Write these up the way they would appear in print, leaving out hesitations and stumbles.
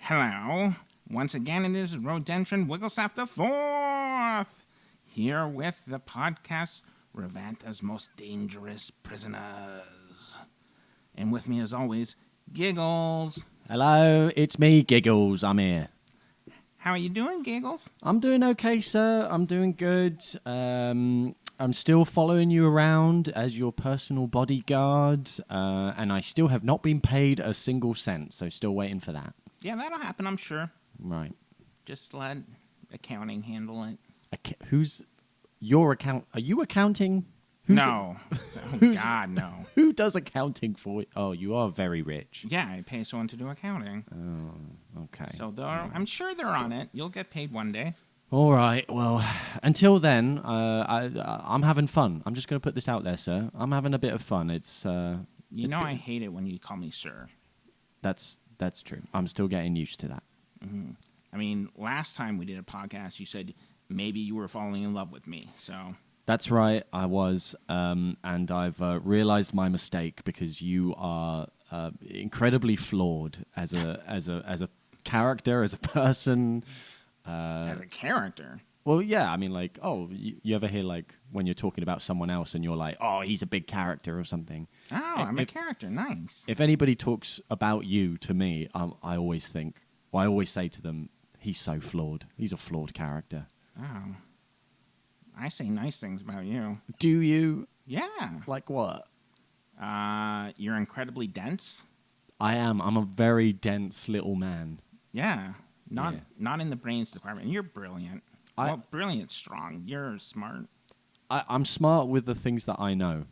Hello. Once again, it is Rodentron and Giggles the fourth, here with the podcast Ravanta's Most Dangerous Prisoners. And with me, as always, Giggles. Hello, it's me, Giggles. I'm here. How are you doing, Giggles? I'm doing okay, sir. I'm doing good. I'm still following you around as your personal bodyguard, and I still have not been paid a single cent, so still waiting for that. Yeah, that'll happen, I'm sure. Right. Just let accounting handle it. Who's your account? Are you accounting? No. Oh, God, no. Who does accounting for? Oh, you are very rich. Yeah, I pay someone to do accounting. Oh, okay. So I'm sure they're on it. You'll get paid one day. All right. Well, until then, I'm having fun. I'm just going to put this out there, sir. I'm having a bit of fun. I hate it when you call me sir. That's true. I'm still getting used to that. Mm-hmm. I mean, last time we did a podcast, you said maybe you were falling in love with me. So that's right. I was, and I've realized my mistake because you are incredibly flawed as a character, as a person. As a character. Well, yeah. I mean, like, you ever hear like when you're talking about someone else and you're like, oh, he's a big character or something. Oh, I'm a character. Nice. If anybody talks about you to me, I always say to them, he's so flawed. He's a flawed character. Oh. I say nice things about you. Do you? Yeah. Like what? You're incredibly dense. I am. I'm a very dense little man. Yeah. Not in the brains department. You're brilliant. Brilliant's strong. You're smart. I'm smart with the things that I know.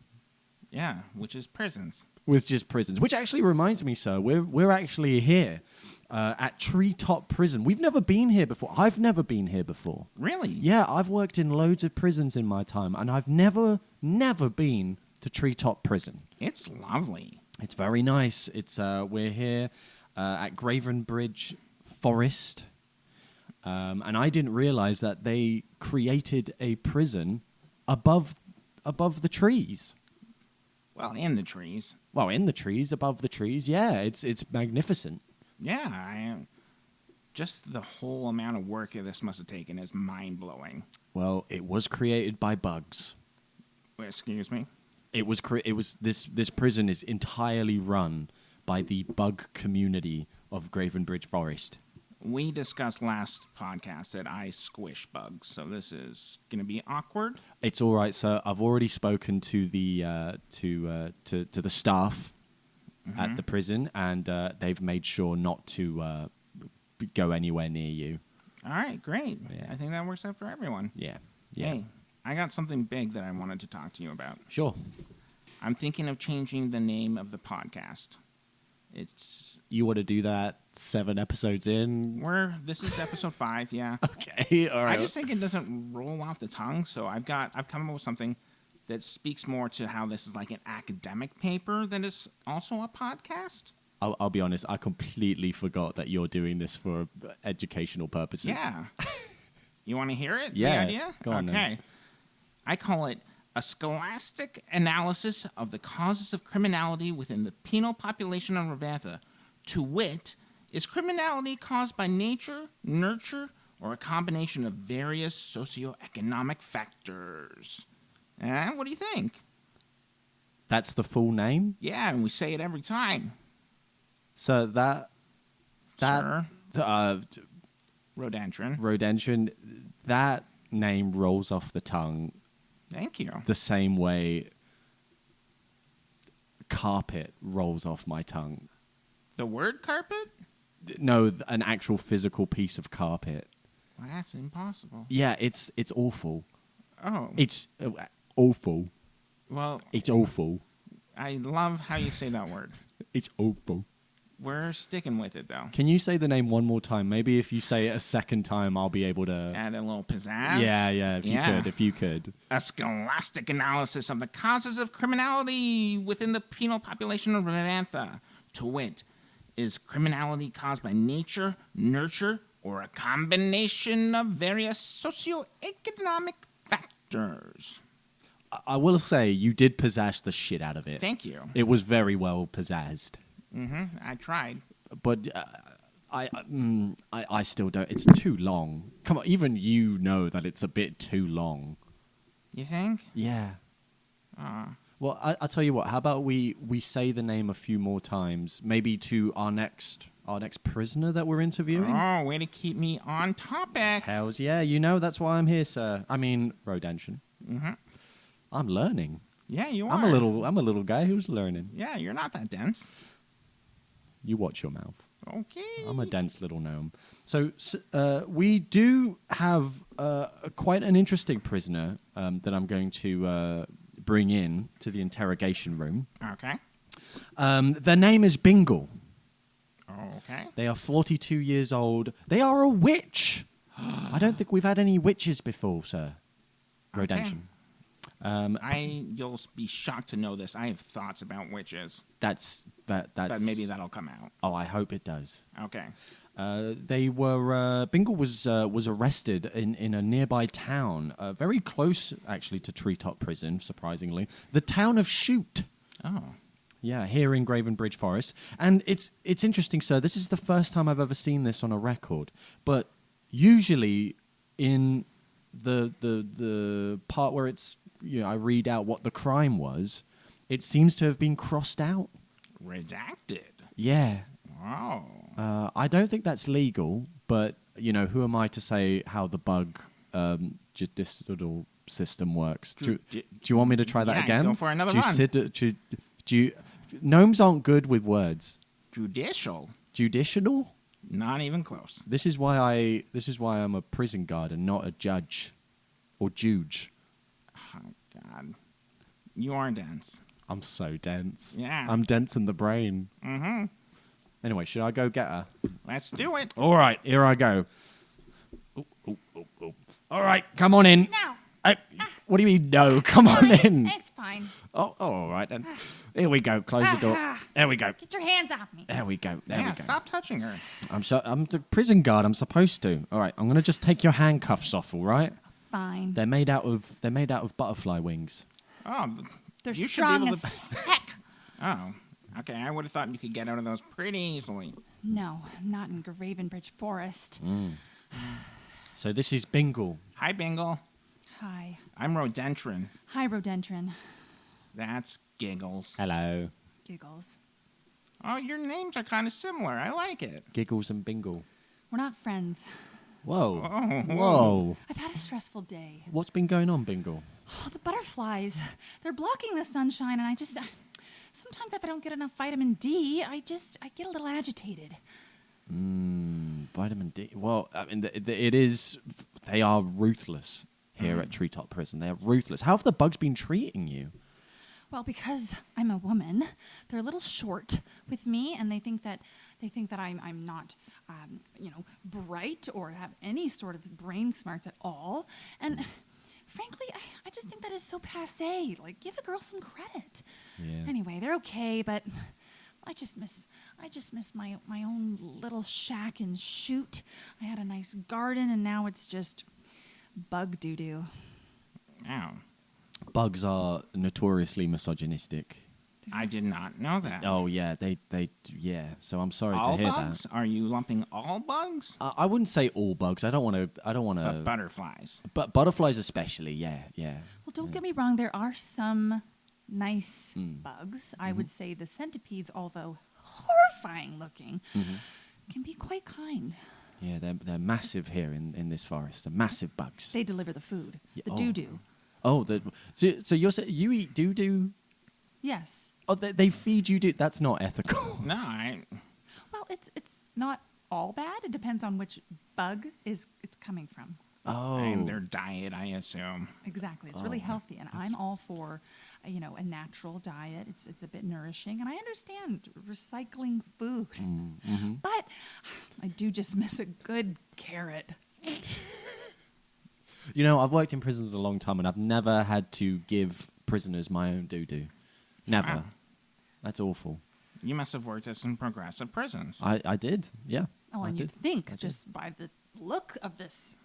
Yeah, which is prisons. Which actually reminds me, sir, we're actually here at Treetop Prison. We've never been here before. I've never been here before. Really? Yeah, I've worked in loads of prisons in my time, and I've never been to Treetop Prison. It's lovely. It's very nice. We're here at Gravenbridge Forest, and I didn't realize that they created a prison above the trees. Well, in the trees. Well, in the trees, above the trees, yeah, it's magnificent. Yeah, just the whole amount of work that this must have taken is mind-blowing. Well, it was created by bugs. Excuse me? This prison is entirely run by the bug community of Gravenbridge Forest. We discussed last podcast that I squish bugs, so this is going to be awkward. It's all right, sir. I've already spoken to the to the staff at the prison, and they've made sure not to go anywhere near you. All right, great. Yeah. I think that works out for everyone. Yeah. Hey, I got something big that I wanted to talk to you about. Sure. I'm thinking of changing the name of the podcast. You want to do that 7 episodes in? This is episode 5, yeah. Okay, all right. I just think it doesn't roll off the tongue, so I've come up with something that speaks more to how this is like an academic paper that is also a podcast. I'll be honest, I completely forgot that you're doing this for educational purposes. Yeah. You want to hear it? Yeah. The idea? Go on. Okay. Then. I call it a scholastic analysis of the causes of criminality within the penal population of Ravantha. To wit, is criminality caused by nature, nurture, or a combination of various socioeconomic factors? What do you think? That's the full name? Yeah, and we say it every time. So that Sure. Rodentron, Rodentron. that name rolls off the tongue. Thank you. The same way carpet rolls off my tongue. The word carpet? No, an actual physical piece of carpet. Well, that's impossible. Yeah, it's awful. Oh. It's awful. Well, it's awful. I love how you say that word. It's awful. We're sticking with it, though. Can you say the name one more time? Maybe if you say it a second time, I'll be able to... Add a little pizzazz? Yeah, if you could. A scholastic analysis of the causes of criminality within the penal population of Ravantha. To wit, is criminality caused by nature, nurture, or a combination of various socioeconomic factors? I will say, you did pizzazz the shit out of it. Thank you. It was very well pizzazzed. I tried. But I still don't. It's too long. Come on, even you know that it's a bit too long. You think? Yeah. Uh, Well, I'll tell you what. How about we say the name a few more times, maybe to our next prisoner that we're interviewing. oh, way to keep me on topic. Hells yeah, you know that's why I'm here, sir. I mean, Rodentron. Mm-hmm. I'm learning. Yeah, you are. I'm a little guy who's learning. Yeah, you're not that dense. You watch your mouth. Okay. I'm a dense little gnome. So we do have quite an interesting prisoner that I'm going to bring in to the interrogation room. Okay. Their name is Bingle. Okay. They are 42 years old. They are a witch. I don't think we've had any witches before, sir. Rodentron. You'll be shocked to know this. I have thoughts about witches, That's but maybe that'll come out. Oh, I hope it does. Okay. They were Bingle was arrested in a nearby town, very close actually to Treetop Prison. Surprisingly, the town of Shoot. Oh. Yeah, here in Graven Bridge Forest, and it's interesting, sir. This is the first time I've ever seen this on a record, but usually in the part where it's I read out what the crime was, it seems to have been crossed out. Redacted. Yeah. Wow. I don't think that's legal, but who am I to say how the bug judicial system works? Do you want me to try that Yeah, again? go for another run. Gnomes aren't good with words. Judicial. Judicial? Not even close. This is why I'm a prison guard and not a judge or juge. Oh, God. You are dense. I'm so dense. Yeah. I'm dense in the brain. Mm-hmm. Anyway, should I go get her? Let's do it. All right, here I go. Ooh. All right, come on in. No. What do you mean, no? Come on in. It's fine. Oh, all right then. Here we go. Close the door. There we go. Get your hands off me. There we go. There Yeah, we go. stop touching her. I'm the prison guard. I'm supposed to. All right. I'm gonna just take your handcuffs off. All right. Fine. They're made out of butterfly wings. Oh, They're you should be strong able as to- heck. Oh, okay. I would have thought you could get out of those pretty easily. No, not in Gravenbridge Forest. So this is Bingle. Hi, Bingle. Hi. I'm Rodentron. Hi, Rodentron. That's Giggles. Hello. Giggles. Oh, your names are kind of similar. I like it. Giggles and Bingle. We're not friends. Whoa. Oh, Whoa. I've had a stressful day. What's been going on, Bingle? Oh, the butterflies. They're blocking the sunshine, and sometimes if I don't get enough vitamin D, I get a little agitated. Vitamin D. Well, I mean, they are ruthless here at Treetop Prison. They are ruthless. How have the bugs been treating you? Well, because I'm a woman, they're a little short with me, and they think that I'm not, bright or have any sort of brain smarts at all. And frankly, I just think that is so passé. Like, give a girl some credit. Yeah. Anyway, they're okay, but I just miss my own little shack and shoot. I had a nice garden, and now it's just bug doo-doo. Ow. Bugs are notoriously misogynistic. I did not know that. Oh yeah, they yeah. So I'm sorry all to hear bugs? that. Are you lumping all bugs? I wouldn't say all bugs. I don't want to. But butterflies. But butterflies especially. Yeah. Well, don't get me wrong. There are some nice bugs. I would say the centipedes, although horrifying looking, can be quite kind. Yeah, they're massive here in this forest. They're massive bugs. They deliver the food, Yeah, the oh. doo-doo. Oh, so you're saying you eat doo-doo? Yes. Oh, they feed you doo. That's not ethical. No, I... Well, it's not all bad. It depends on which bug it's coming from. Oh. And their diet, I assume. Exactly. It's really healthy, and I'm all for, a natural diet. It's a bit nourishing, and I understand recycling food. But I do just miss a good carrot. I've worked in prisons a long time, and I've never had to give prisoners my own doo-doo. Never. Wow. That's awful. You must have worked at some progressive prisons. I did, yeah. Oh, I and you'd did. think, just by the look of this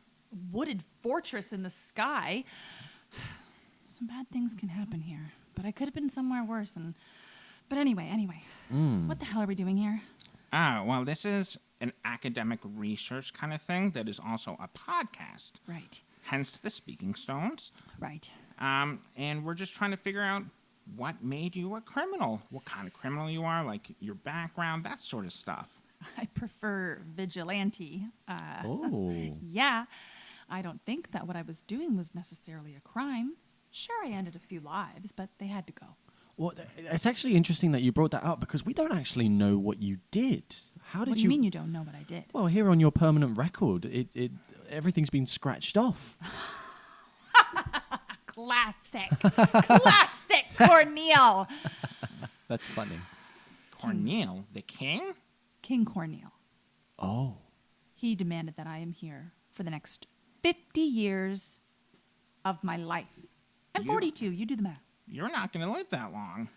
wooded fortress in the sky, some bad things can happen here. But I could have been somewhere worse. But anyway, what the hell are we doing here? Ah, well, this is an academic research kind of thing that is also a podcast. Right. Hence the Speaking Stones. Right. And we're just trying to figure out what made you a criminal, what kind of criminal you are, like your background, that sort of stuff. I prefer vigilante. Oh. Yeah. I don't think that what I was doing was necessarily a crime. Sure, I ended a few lives, but they had to go. Well, it's actually interesting that you brought that up because we don't actually know what you did. How did What do you mean you don't know what I did? Well, here on your permanent record, everything's been scratched off. Classic. Classic Cornel. That's funny. Cornel, the king? King Cornel. Oh. He demanded that I am here for the next 50 years of my life. I'm You- 42. You do the math. You're not going to live that long.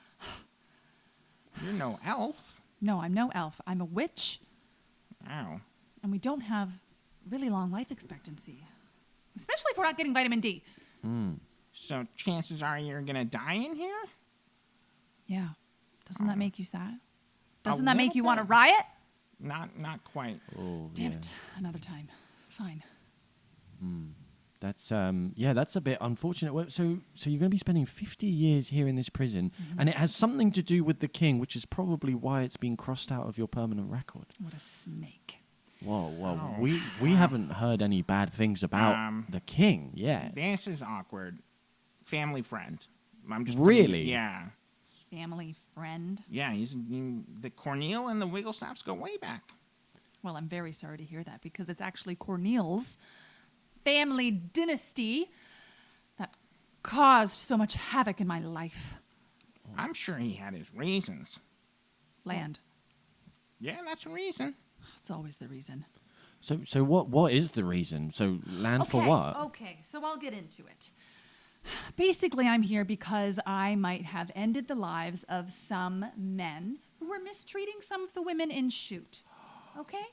You're no elf. No, I'm no elf. I'm a witch, Wow. and we don't have really long life expectancy, especially if we're not getting vitamin D. So chances are you're going to die in here? Yeah. Doesn't that make you sad? A Doesn't that make little you want to bit. riot? Not quite. Oh, Damn yeah. it. Another time. Fine. That's that's a bit unfortunate. So you're going to be spending 50 years here in this prison, and it has something to do with the king, which is probably why it's been crossed out of your permanent record. What a snake. Whoa, Oh. we haven't heard any bad things about the king yet. This is awkward. Family friend. I'm just Really? Yeah. Family friend. Yeah, the Cornel and the Wigglestaffs go way back. Well, I'm very sorry to hear that because it's actually Cornel's family dynasty that caused so much havoc in my life. I'm sure he had his reasons. Land. Yeah, that's a reason. That's always the reason. So what is the reason? So land for what? Okay, so I'll get into it. Basically, I'm here because I might have ended the lives of some men who were mistreating some of the women in shoot. Okay?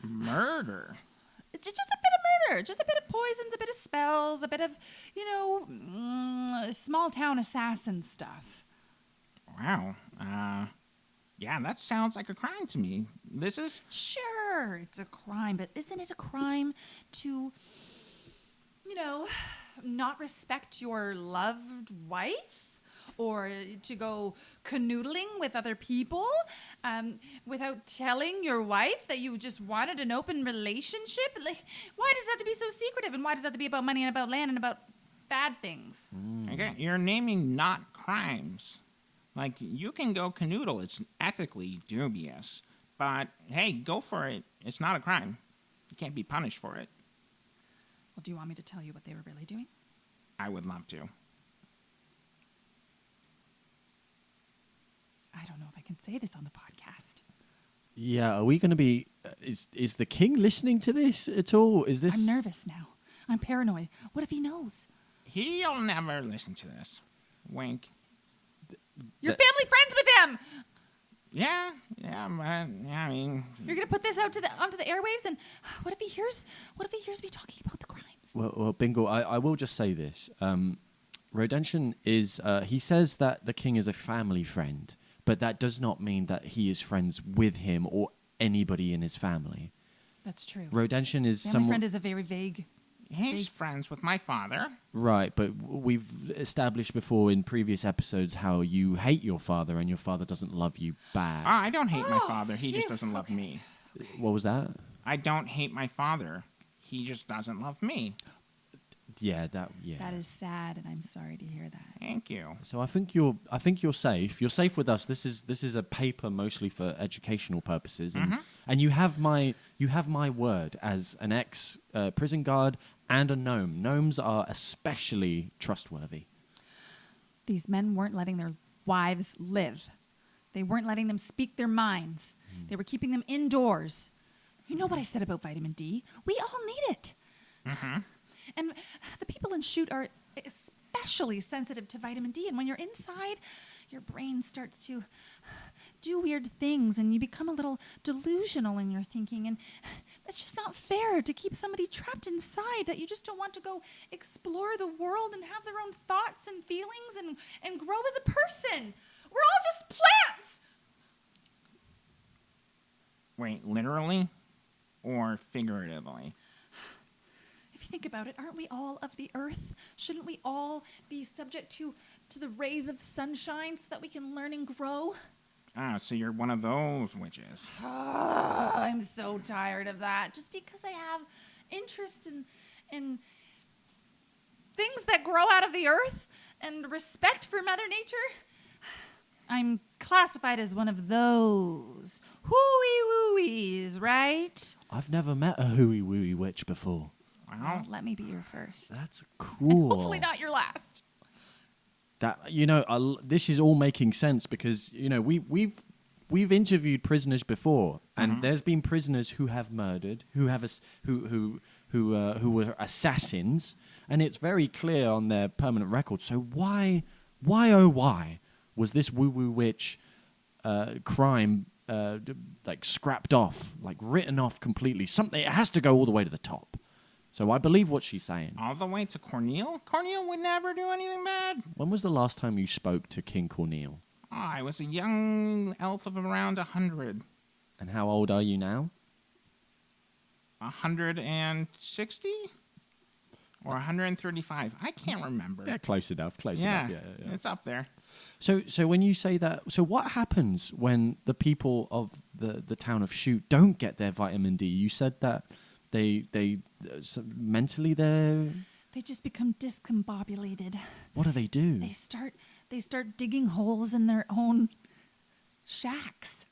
Murder. Just a bit of murder, just a bit of poisons, a bit of spells, a bit of, small town assassin stuff. Wow. Yeah, that sounds like a crime to me. This is... Sure, it's a crime, but isn't it a crime to, not respect your loved wife? Or to go canoodling with other people without telling your wife that you just wanted an open relationship? Like, why does that have to be so secretive? And why does that have to be about money and about land and about bad things? Okay, you're naming not crimes. Like, you can go canoodle. It's ethically dubious. But, hey, go for it. It's not a crime. You can't be punished for it. Well, do you want me to tell you what they were really doing? I would love to. I don't know if I can say this on the podcast. Yeah, are we going to be? Is the king listening to this at all? Is this? I'm nervous now. I'm paranoid. What if he knows? He'll never listen to this. Wink. You're family friends with him. Yeah, I mean... You're gonna put this out onto the airwaves, and what if he hears me talking about the crimes? Well, Bingle, I will just say this. Rodentron is. He says that the king is a family friend, but that does not mean that he is friends with him or anybody in his family. That's true. Rodentron is Family someone. friend is a very vague. He's friends with my father. Right, but we've established before in previous episodes how you hate your father and your father doesn't love you back. I don't hate my father. He just phew, doesn't love okay. me. What was that? I don't hate my father. He just doesn't love me. Yeah. That is sad, and I'm sorry to hear that. Thank you. So I think you're safe. You're safe with us. This is a paper mostly for educational purposes, and you have my word as an ex prison guard and a gnome. Gnomes are especially trustworthy. These men weren't letting their wives live. They weren't letting them speak their minds. They were keeping them indoors. You know what I said about vitamin D? We all need it. And the people in shoot are especially sensitive to vitamin D. And when you're inside, your brain starts to do weird things and you become a little delusional in your thinking. And it's just not fair to keep somebody trapped inside that you just don't want to go explore the world and have their own thoughts and feelings and grow as a person. We're all just plants. Wait, literally or figuratively? If you think about it, aren't we all of the earth? Shouldn't we all be subject to the rays of sunshine so that we can learn and grow? Ah, so you're one of those witches. I'm so tired of that. Just because I have interest in things that grow out of the earth and respect for Mother Nature, I'm classified as one of those hooey-wooies, right? I've never met a hooey-wooey witch before. Well, Let me be your first. That's And cool. hopefully not your last. That this is all making sense because we've interviewed prisoners before, and there's been prisoners who have murdered, who were assassins, and it's very clear on their permanent record. So why was this woo-woo witch crime like scrapped off, like written off completely? Something, it has to go all the way to the top. So I believe what she's saying. all the way to Cornel? Cornel would never do anything bad. When was the last time you spoke to King Cornel? Oh, I was a young elf of around 100. And how old are you now? 160? Or 135. I can't remember. Yeah, close enough. Close Yeah, enough. Yeah. it's up there. So when you say that, so what happens when the people of the town of Shoot don't get their vitamin D? You said that they mentally they're. They just become discombobulated. What do they do? They start digging holes in their own shacks.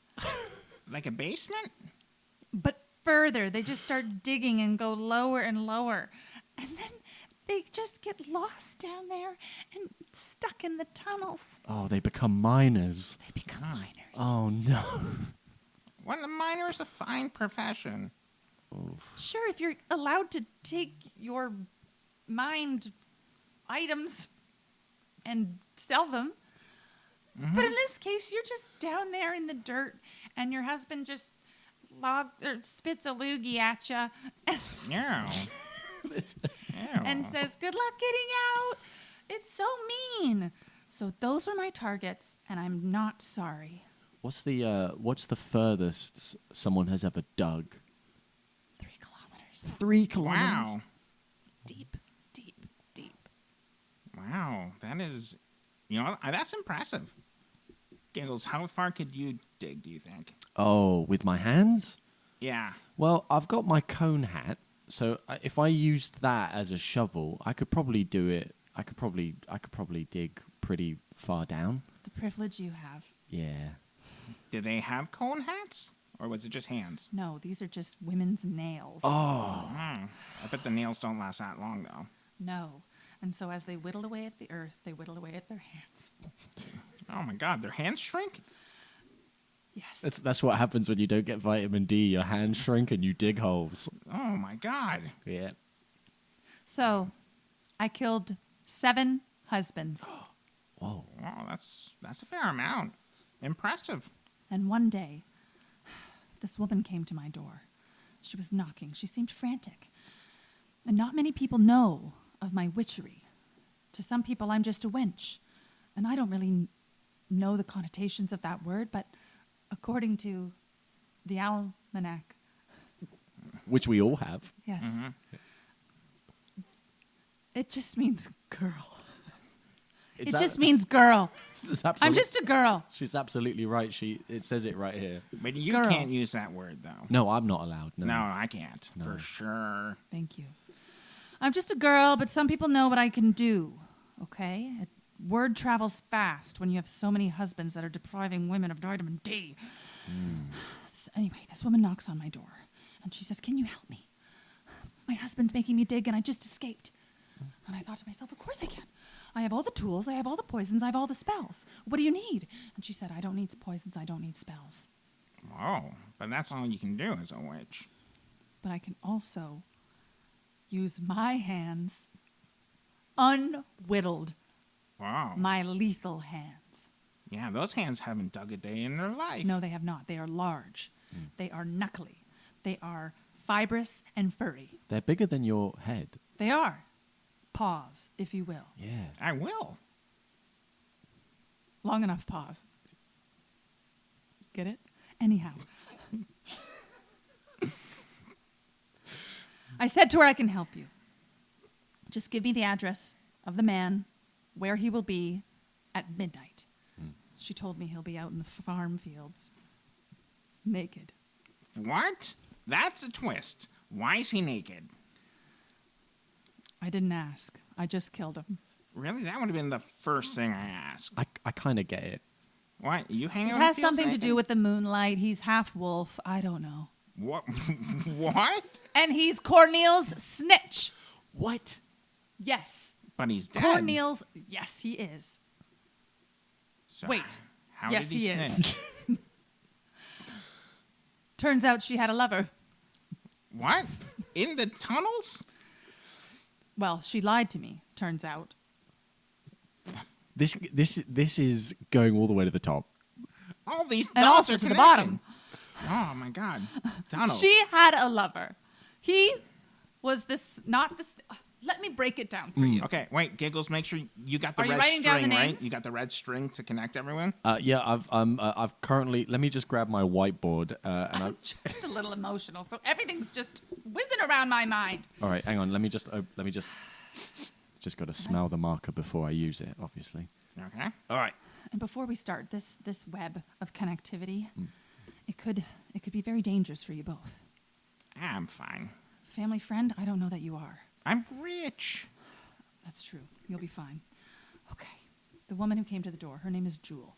Like a basement? But further, they just start digging and go lower and lower. And then they just get lost down there and stuck in the tunnels. Oh, they become miners. They become miners. Oh no. Well, a miner is a fine profession. Sure, if you're allowed to take your mined items and sell them. But in this case, you're just down there in the dirt, and your husband just spits a loogie at you Yeah. and says, "Good luck getting out." It's so mean. So those are my targets, and I'm not sorry. What's the furthest someone has ever dug? 3 kilometers. 3 kilometers. Wow. Deep, deep, deep. Wow. That is, that's impressive. Giggles, how far could you dig, do you think? Oh, with my hands? Yeah. Well, I've got my cone hat, so if I used that as a shovel, I could probably do it. I could probably dig pretty far down. The privilege you have. Yeah. Did they have cone hats? Or was it just hands? No, these are just women's nails. Oh. I bet the nails don't last that long, though. No. And so as they whittle away at the earth, they whittle away at their hands. Oh, my God. Their hands shrink? Yes. That's what happens when you don't get vitamin D. Your hands shrink and you dig holes. Oh, my God. Yeah. So I killed 7 husbands. Whoa. Wow, that's a fair amount. Impressive. And one day, this woman came to my door. She was knocking. She seemed frantic. And not many people know of my witchery. To some people, I'm just a wench. And I don't really know the connotations of that word, but according to the almanac, Which we all have. yes, it just means girl. It just means girl. I'm just a girl. She's absolutely right. It says it right here. But you Girl. can't use that word, though. No, I'm not allowed. No. No, I can't. For sure. Thank you. I'm just a girl, but some people know what I can do, okay? Word travels fast when you have so many husbands that are depriving women of vitamin D. Anyway, this woman knocks on my door, and she says, "Can you help me? My husband's making me dig, and I just escaped." And I thought to myself, of course I can. I have all the tools, I have all the poisons, I have all the spells. What do you need? And she said, "I don't need poisons, I don't need spells. Oh, but that's all you can do as a witch. But I can also use my hands, unwhittled, Wow. my lethal hands." Yeah, those hands haven't dug a day in their life. No, they have not. They are large. They are knuckly. They are fibrous and furry. They're bigger than your head. They are paws, if you will. Yeah. I will. Long enough paws. Get it? Anyhow. I said to her, I can help you. Just give me the address of the man, where he will be at midnight. She told me he'll be out in the farm fields, naked. What? That's a twist. Why is he naked? I didn't ask. I just killed him. Really? That would have been the first thing I asked. I kind of get it. What? You hang It out? has something to do with the moonlight. He's half wolf. I don't know. What? What? And he's Corneel's snitch. What? Yes. But he's dead. Corneel's. Yes, he is. So Wait. How Yes, did he he is. snitch? Turns out she had a lover. What? In the tunnels? Well, she lied to me, turns out. This is going all the way to the top. All these And dots also are to the connected. bottom. Oh my God. Tunnels. She had a lover. He was this, not this. Let me break it down for you. Okay, wait, Giggles. Make sure you got the Are you red writing string, down the right? names? You got the red string to connect everyone. Yeah, I've currently. Let me just grab my whiteboard. And I'm just a little emotional, so everything's just whizzing around my mind. all right, hang on. Let me just got to smell the marker before I use it. Obviously. Okay. All right. And before we start, this web of connectivity, it could be very dangerous for you both. I'm fine. Family friend, I don't know that you are. I'm rich. That's true. You'll be fine. Okay. The woman who came to the door, her name is Jewel.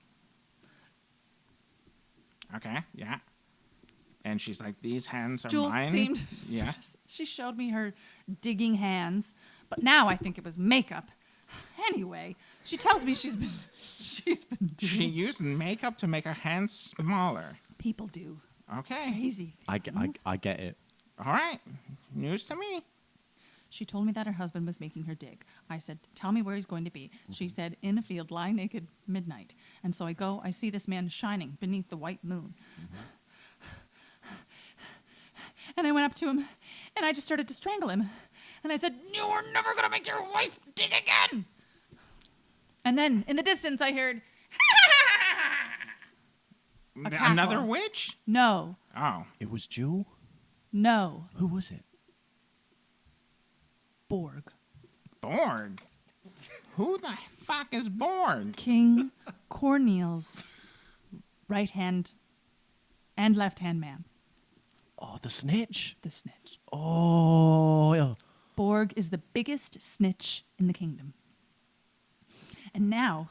Okay, yeah. And she's like, these hands are Jewel mine. seemed Yeah. stressed. She showed me her digging hands, but now I think it was makeup. Anyway, she tells me she's been doing. She used makeup to make her hands smaller. People do Okay. crazy I things. get it. All right. News to me. She told me that her husband was making her dig. I said, tell me where he's going to be. She said, in a field, lie naked, midnight. And so I go, I see this man shining beneath the white moon. And I went up to him, and I just started to strangle him. And I said, you are never going to make your wife dig again. And then, in the distance, I heard, A cackle. Another witch? no, Oh. It was Jewel. no, Who was it? Borg. Borg? Who the fuck is Borg? King Corneel's right hand and left hand man, Oh, the snitch. the snitch. Oh, yeah. Borg is the biggest snitch in the kingdom. And now,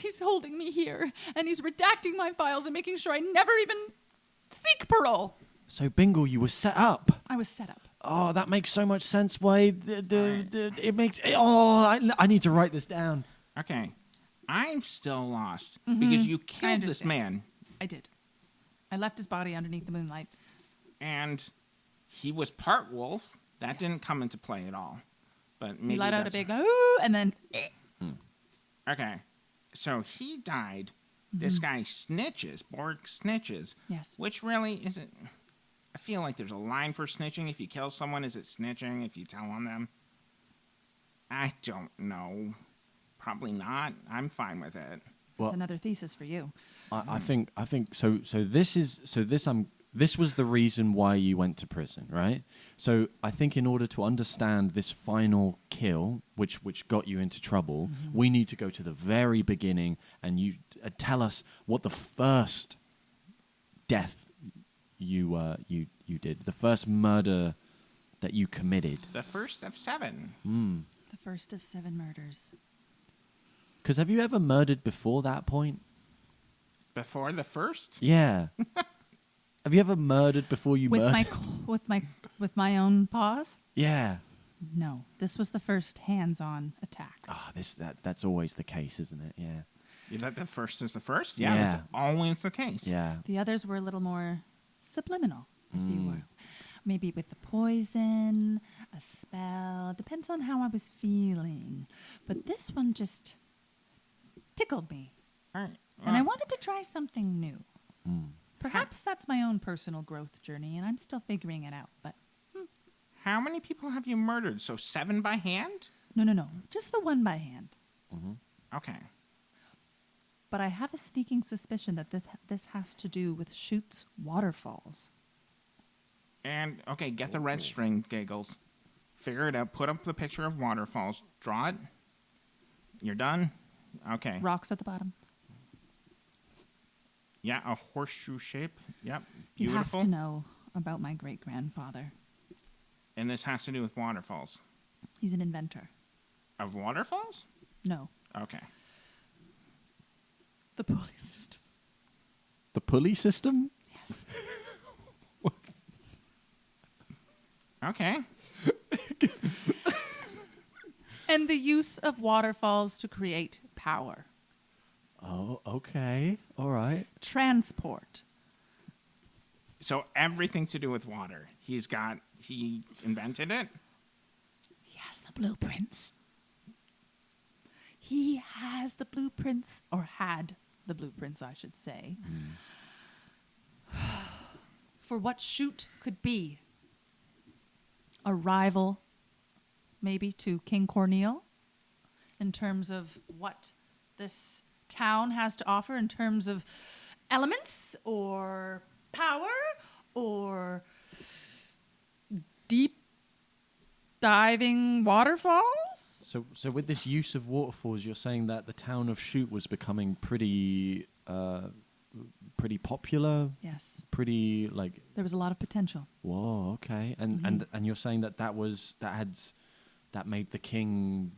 he's holding me here, and he's redacting my files and making sure I never even seek parole. So Bingle, you were set up. I was set up. Oh, that makes so much sense. Why it makes? Oh, I need to write this down. Okay. I'm still lost because you killed this understand. man I did. I left his body underneath the moonlight. and he was part wolf. That Yes. didn't come into play at all. But maybe He let out a that's- big ooh, and then Okay. So he died. This guy snitches. Borg snitches. Yes. Which really isn't. I feel like there's a line for snitching. If you kill someone, is it snitching if you tell on them? I don't know. Probably not. I'm fine with it. Well, that's another thesis for you. I think so. This was the reason why you went to prison, right? So I think in order to understand this final kill, which got you into trouble, we need to go to the very beginning and you tell us what the first death you did, the first murder that you committed. The first of 7. The first of 7 murders. Because have you ever murdered before that point? Before the first? Yeah. Have you ever murdered before you With murdered? with my own paws? Yeah. No, this was the first hands-on attack. Ah, that's always the case, isn't it? Yeah. You let the first is the first? Yeah, Yeah. that's always the case. Yeah. The others were a little more subliminal, if you will. Maybe with the poison, a spell. Depends on how I was feeling. But this one just tickled me. All right. And I wanted to try something new. Mm. Perhaps that's my own personal growth journey, and I'm still figuring it out. But How many people have you murdered? So 7 by hand? no. Just the one by hand. Okay. But I have a sneaking suspicion that this has to do with Chute's waterfalls. And, okay, get the red string, Giggles. Figure it out. Put up the picture of waterfalls. Draw it. You're done? Okay. Rocks at the bottom. Yeah, a horseshoe shape. Yep. You Beautiful. have to know about my great-grandfather. And this has to do with waterfalls. He's an inventor. Of waterfalls? No. Okay. The pulley system. The pulley system? Yes. Okay. And the use of waterfalls to create power. Oh, okay. All right. Transport. So everything to do with water. He invented it? He has the blueprints. He has the blueprints, or had the blueprints, I should say, for what Chute could be. A rival, maybe, to King Corneille, in terms of what this town has to offer in terms of elements or power or deep diving waterfalls. So with this use of waterfalls, you're saying that the town of Chute was becoming pretty popular, Yes, pretty like. there was a lot of potential. Whoa, okay, and you're saying that made the king,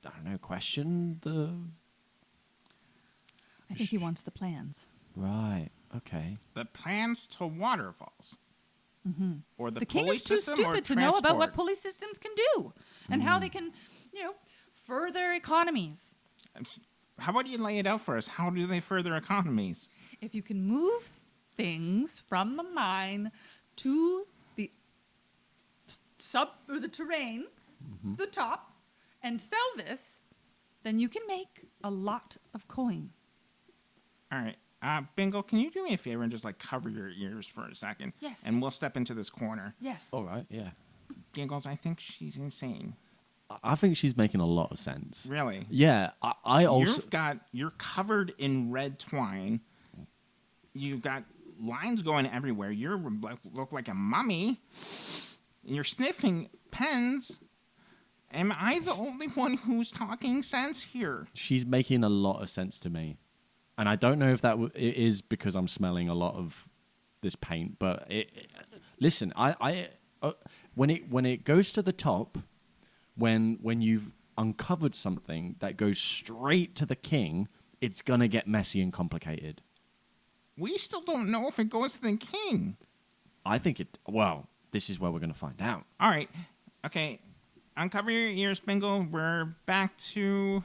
I don't know, question the. I think he wants the plans. Right. Okay. The plans to waterfalls. Or the King pulley is too system or stupid to know about what transport? pulley systems can do and how they can, further economies. How about you lay it out for us? How do they further economies? If you can move things from the mine to the the terrain, the top, and sell this, then you can make a lot of coin. All right. Bingle, can you do me a favor and just cover your ears for a second? Yes. And we'll step into this corner. Yes. All right. Yeah. Giggles, I think she's insane. I think she's making a lot of sense. Really? Yeah. I also. You're covered in red twine. You've got lines going everywhere. Look like a mummy. And you're sniffing pens. Am I the only one who's talking sense here? She's making a lot of sense to me. And I don't know if it is because I'm smelling a lot of this paint, but listen, when it goes to the top, when you've uncovered something that goes straight to the king, it's gonna get messy and complicated. We still don't know if it goes to the king. I think it. Well, this is where we're gonna find out. All right. Okay. Uncover your ears, Bingle. We're back to.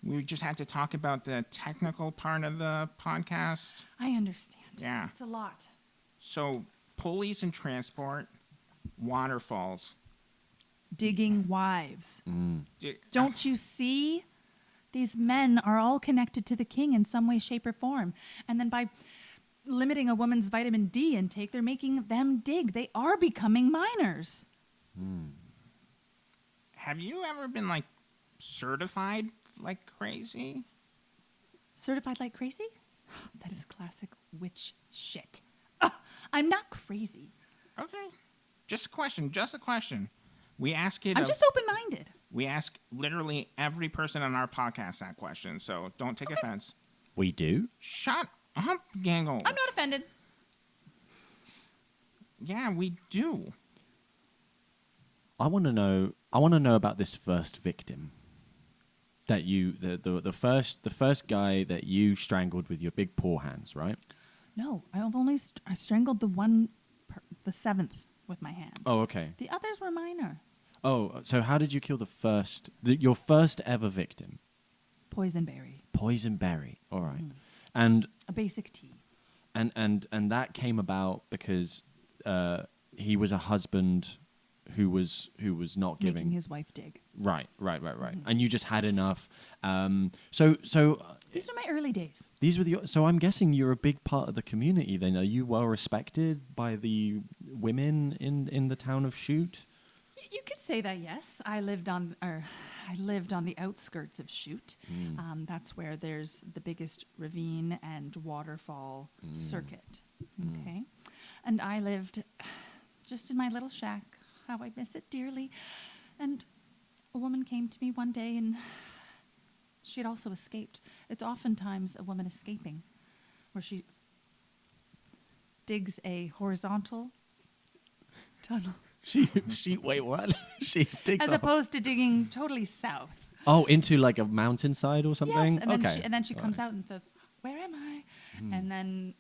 We just had to talk about the technical part of the podcast. I understand. Yeah. It's a lot. So, pulleys and transport, waterfalls. Digging wives. D- Don't you see? These men are all connected to the king in some way, shape, or form. And then by limiting a woman's vitamin D intake, they're making them dig. They are becoming miners. Have you ever been, certified like crazy? Certified like crazy? That is classic witch shit. Ugh, I'm not crazy. Okay. Just a question. We ask it. I'm just open-minded. We ask literally every person on our podcast that question, so don't take offense. We do. Shut up, Giggles. I'm not offended. Yeah, we do. I want to know about this first victim. That the first guy that you strangled with your big paw hands, right? No, I strangled the seventh with my hands. Oh, okay. The others were minor. Oh, so how did you kill your first ever victim? Poison berry. Poison berry. All right. And A basic tea. and that came about because he was a husband who was not giving Making his wife dig. right. And you just had enough. So These are my early days. these were so I'm guessing you're a big part of the community then. Are you well respected by the women in the town of Chute? You could say that, yes. I lived on the outskirts of Chute. That's where there's the biggest ravine and waterfall circuit. Okay, and I lived just in my little shack. How I miss it dearly. And a woman came to me one day, and she had also escaped. It's oftentimes a woman escaping, where she digs a horizontal tunnel. Wait, what? She digs As up. opposed to digging totally south. Oh, into like a mountainside or something? Yes, and then okay. she comes out and says, "Where am I?" And then,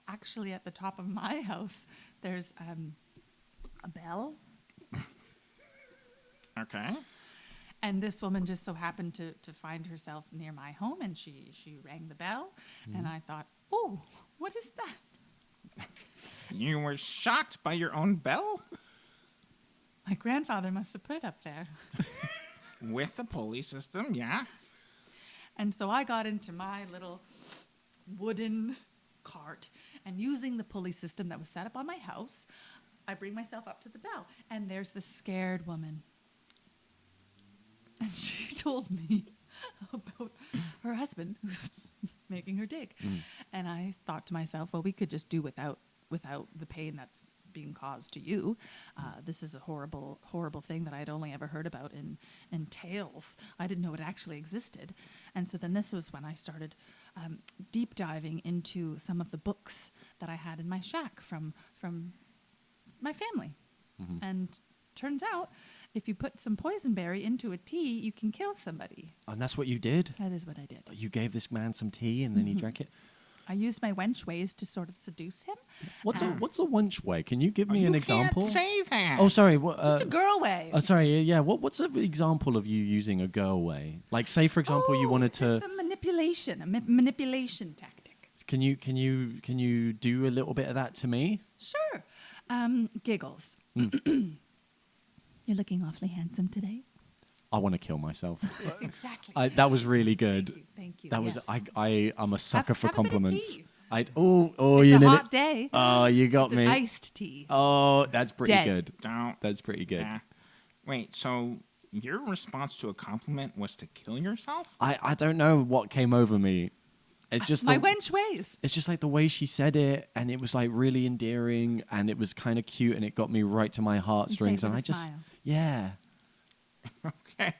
actually, at the top of my house, there's a bell. Okay. And this woman just so happened to find herself near my home, and she rang the bell, and I thought, "Oh, what is that?" You were shocked by your own bell? My grandfather must have put it up there. With the pulley system, yeah. And so I got into my little wooden cart, and using the pulley system that was set up on my house, I bring myself up to the bell, and there's the scared woman. And she told me about her husband who's making her dig. And I thought to myself, well, we could just do without the pain that's being caused to you. This is a horrible, horrible thing that I'd only ever heard about in tales. I didn't know it actually existed. And so then this was when I started deep diving into some of the books that I had in my shack from my family. And turns out, if you put some poisonberry into a tea, you can kill somebody. And that's what you did? That is what I did. You gave this man some tea and then he drank it? I used my wench ways to sort of seduce him. What's a wench way? Can you give me an example? You can't say that. Oh, sorry. Just a girl way. Sorry, yeah. What's an example of you using a girl way? Like, say, for example, you wanted to... Some manipulation, manipulation tactic. Can you do a little bit of that to me? Sure. Giggles. You're looking awfully handsome today. I want to kill myself. Exactly. That was really good. Thank you. That was yes. I'm a sucker for have a bit of compliments. tea. Oh, It's you a did hot it. day. Oh, you got It's me. an iced tea. Oh, that's pretty Dead. good. Don't. That's pretty good. Yeah. Wait, so your response to a compliment was to kill yourself? I don't know what came over me. It's just My wench ways. It's just like the way she said it, and it was like really endearing, and it was kind of cute, and it got me right to my heartstrings. You say it And I with a just, smile. yeah. Okay.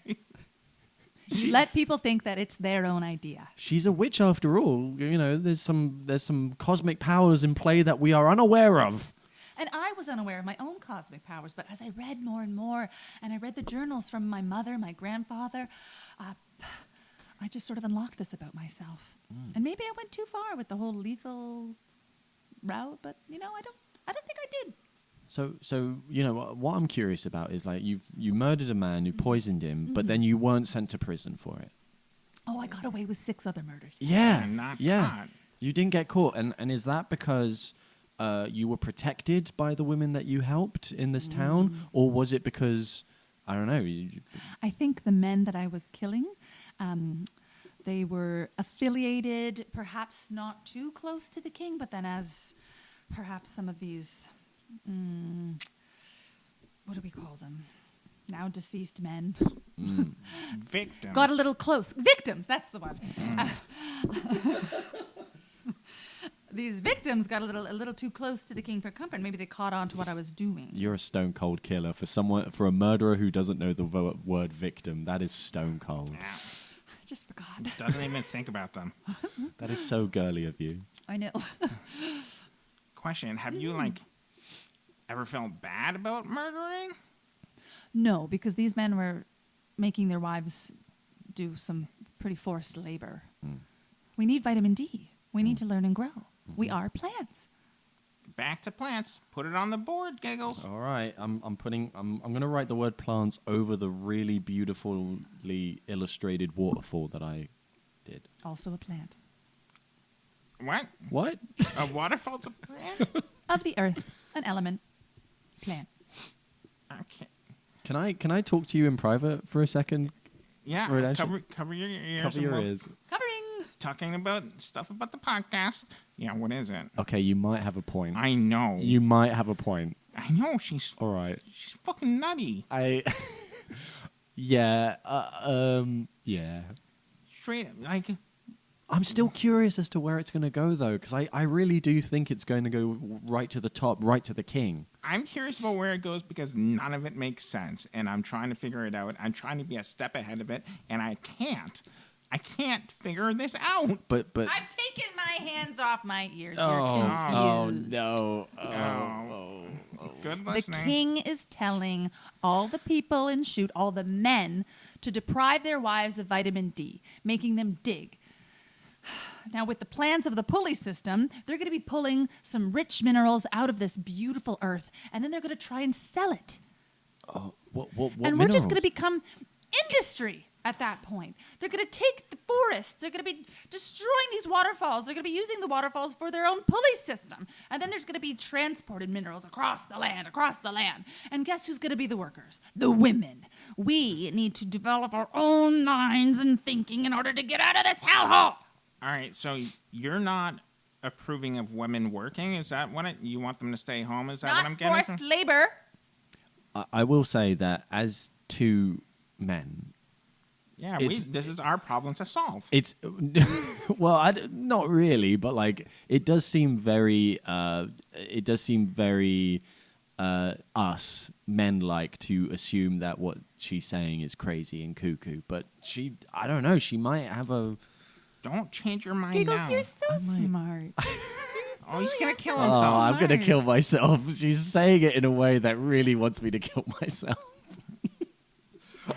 You let people think that it's their own idea. She's a witch after all. You know, there's some cosmic powers in play that we are unaware of. And I was unaware of my own cosmic powers, but as I read more and more, and I read the journals from my mother, my grandfather, I just sort of unlocked this about myself. And maybe I went too far with the whole lethal route, but I don't think I did. So what I'm curious about is like you murdered a man, you poisoned him, but then you weren't sent to prison for it. Oh, I got away with 6 other murders. Yeah, And not yeah. caught. You didn't get caught, and is that because you were protected by the women that you helped in this town, or was it because I don't know? I think the men that I was killing, they were affiliated, perhaps not too close to the king, but then as perhaps some of these, what do we call them? Now deceased men. Victims. Got a little close. Victims, that's the one. These victims got a little too close to the king for comfort. Maybe they caught on to what I was doing. You're a stone cold killer for a murderer who doesn't know the word victim. That is stone cold. Yeah. I just forgot. Doesn't even think about them. That is so girly of you. I know. Question, have you ever felt bad about murdering? No, because these men were making their wives do some pretty forced labor. We need vitamin D. We need to learn and grow. We are plants. Back to plants. Put it on the board, Giggles. All right, I'm gonna write the word plants over the really beautifully illustrated waterfall that I did. Also a plant. What? What? A waterfall's a plant? Of the earth, an element, plant. Okay. Can I talk to you in private for a second? Yeah, Right, actually- cover your ears. Cover and your we'll- ears. Covering. Talking about stuff about the podcast. Yeah, what is it? Okay, you might have a point. I know. You might have a point. I know. She's All right. fucking nutty. Yeah. Yeah. Straight I'm still curious as to where it's going to go, though, because I really do think it's going to go right to the top, right to the king. I'm curious about where it goes because none of it makes sense, and I'm trying to figure it out. I'm trying to be a step ahead of it, and I can't. I can't figure this out. But I've taken my hands off my ears. oh, You're confused. no. Good The listening. king is telling all the people in Shoot, all the men, to deprive their wives of vitamin D, making them dig. Now, with the plans of the pulley system, they're going to be pulling some rich minerals out of this beautiful earth, and then they're going to try and sell it. What And we're just minerals? going to become industry at that point. They're going to take the forests. They're going to be destroying these waterfalls. They're going to be using the waterfalls for their own pulley system. And then there's going to be transported minerals across the land. And guess who's going to be the workers? The women. We need to develop our own minds and thinking in order to get out of this hellhole. All right, so you're not approving of women working? Is that what you want them to stay home? Is that what I'm Not getting? forced labor. I will say that as two men, Yeah, It's- this is our problem to solve. it's well, not really, but like it does seem very us men like to assume that what she's saying is crazy and cuckoo. But I don't know, she might have a. Don't change your mind Giggles, now. you're so smart. Oh, he's going to kill Oh, himself. I'm gonna kill myself. She's saying it in a way that really wants me to kill myself.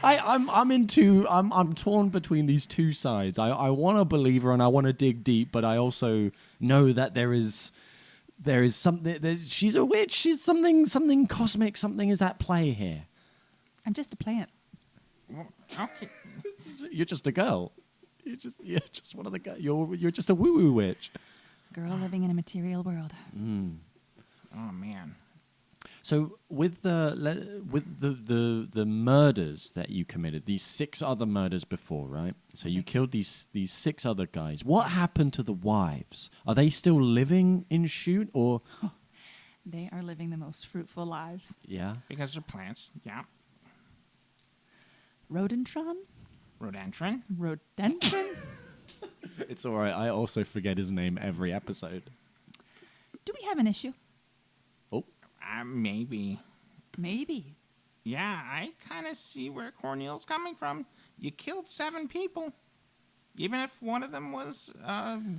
I'm torn between these two sides. I want to believe her and I want to dig deep, but I also know that there is something. She's a witch. She's something cosmic. Something is at play here. I'm just a plant. Okay. You're just a girl. You're just one of the girls. You're just a woo woo witch. Girl living in a material world. Oh, man. So with the murders that you committed, these 6 other murders before, right? So you killed these 6 other guys. What happened to the wives? Are they still living in Shoot or? They are living the most fruitful lives. Yeah. Because they're plants. Yeah. Rodentron? Rodentron. Rodentron? It's all right. I also forget his name every episode. Do we have an issue? Oh, Maybe. Maybe. Yeah, I kind of see where Cornel's coming from. You killed 7 people. Even if one of them was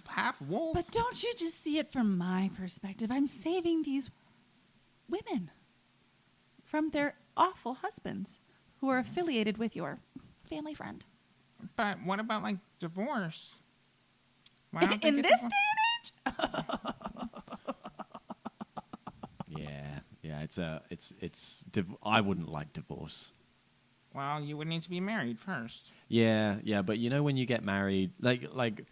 half wolf. But don't you just see it from my perspective? I'm saving these women from their awful husbands who are affiliated with your family friend. But what about, like, divorce? Why don't they In get this divorced? day and age? yeah. I wouldn't like divorce. Well, you would need to be married first. Yeah. But you know when you get married, like. You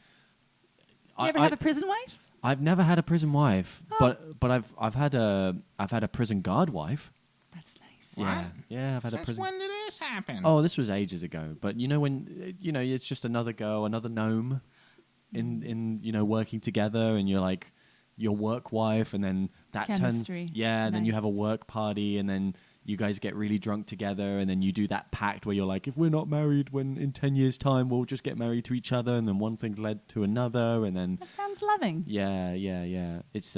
ever have a prison wife? I've never had a prison wife, Oh. but I've had a prison guard wife. That's nice. Yeah, yeah, I've had a Since prison. when did this happen? Oh, this was ages ago. But you know when it's just another girl, another gnome, in working together, and you're like your work wife, and then that Chemistry. turns and then you have a Nice. work party, and then you guys get really drunk together, and then you do that pact where you're like, if we're not married, when in 10 years' time we'll just get married to each other, and then one thing led to another, and then. That sounds loving. Yeah. It's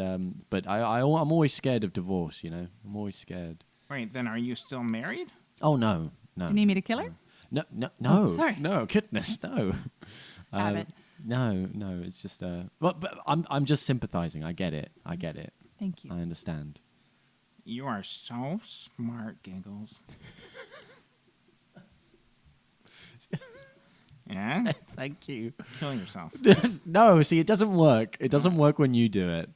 but I'm always scared of divorce. I'm always scared. Wait, then are you still married? Oh no. Do you need me to kill her? No. Oh, sorry. No, goodness, no. Have it. No. It's just but I'm just sympathizing. I get it. Thank you. I understand. You are so smart, Giggles. Yeah? Thank you. Kill yourself. No, see, it doesn't work. It doesn't work when you do it.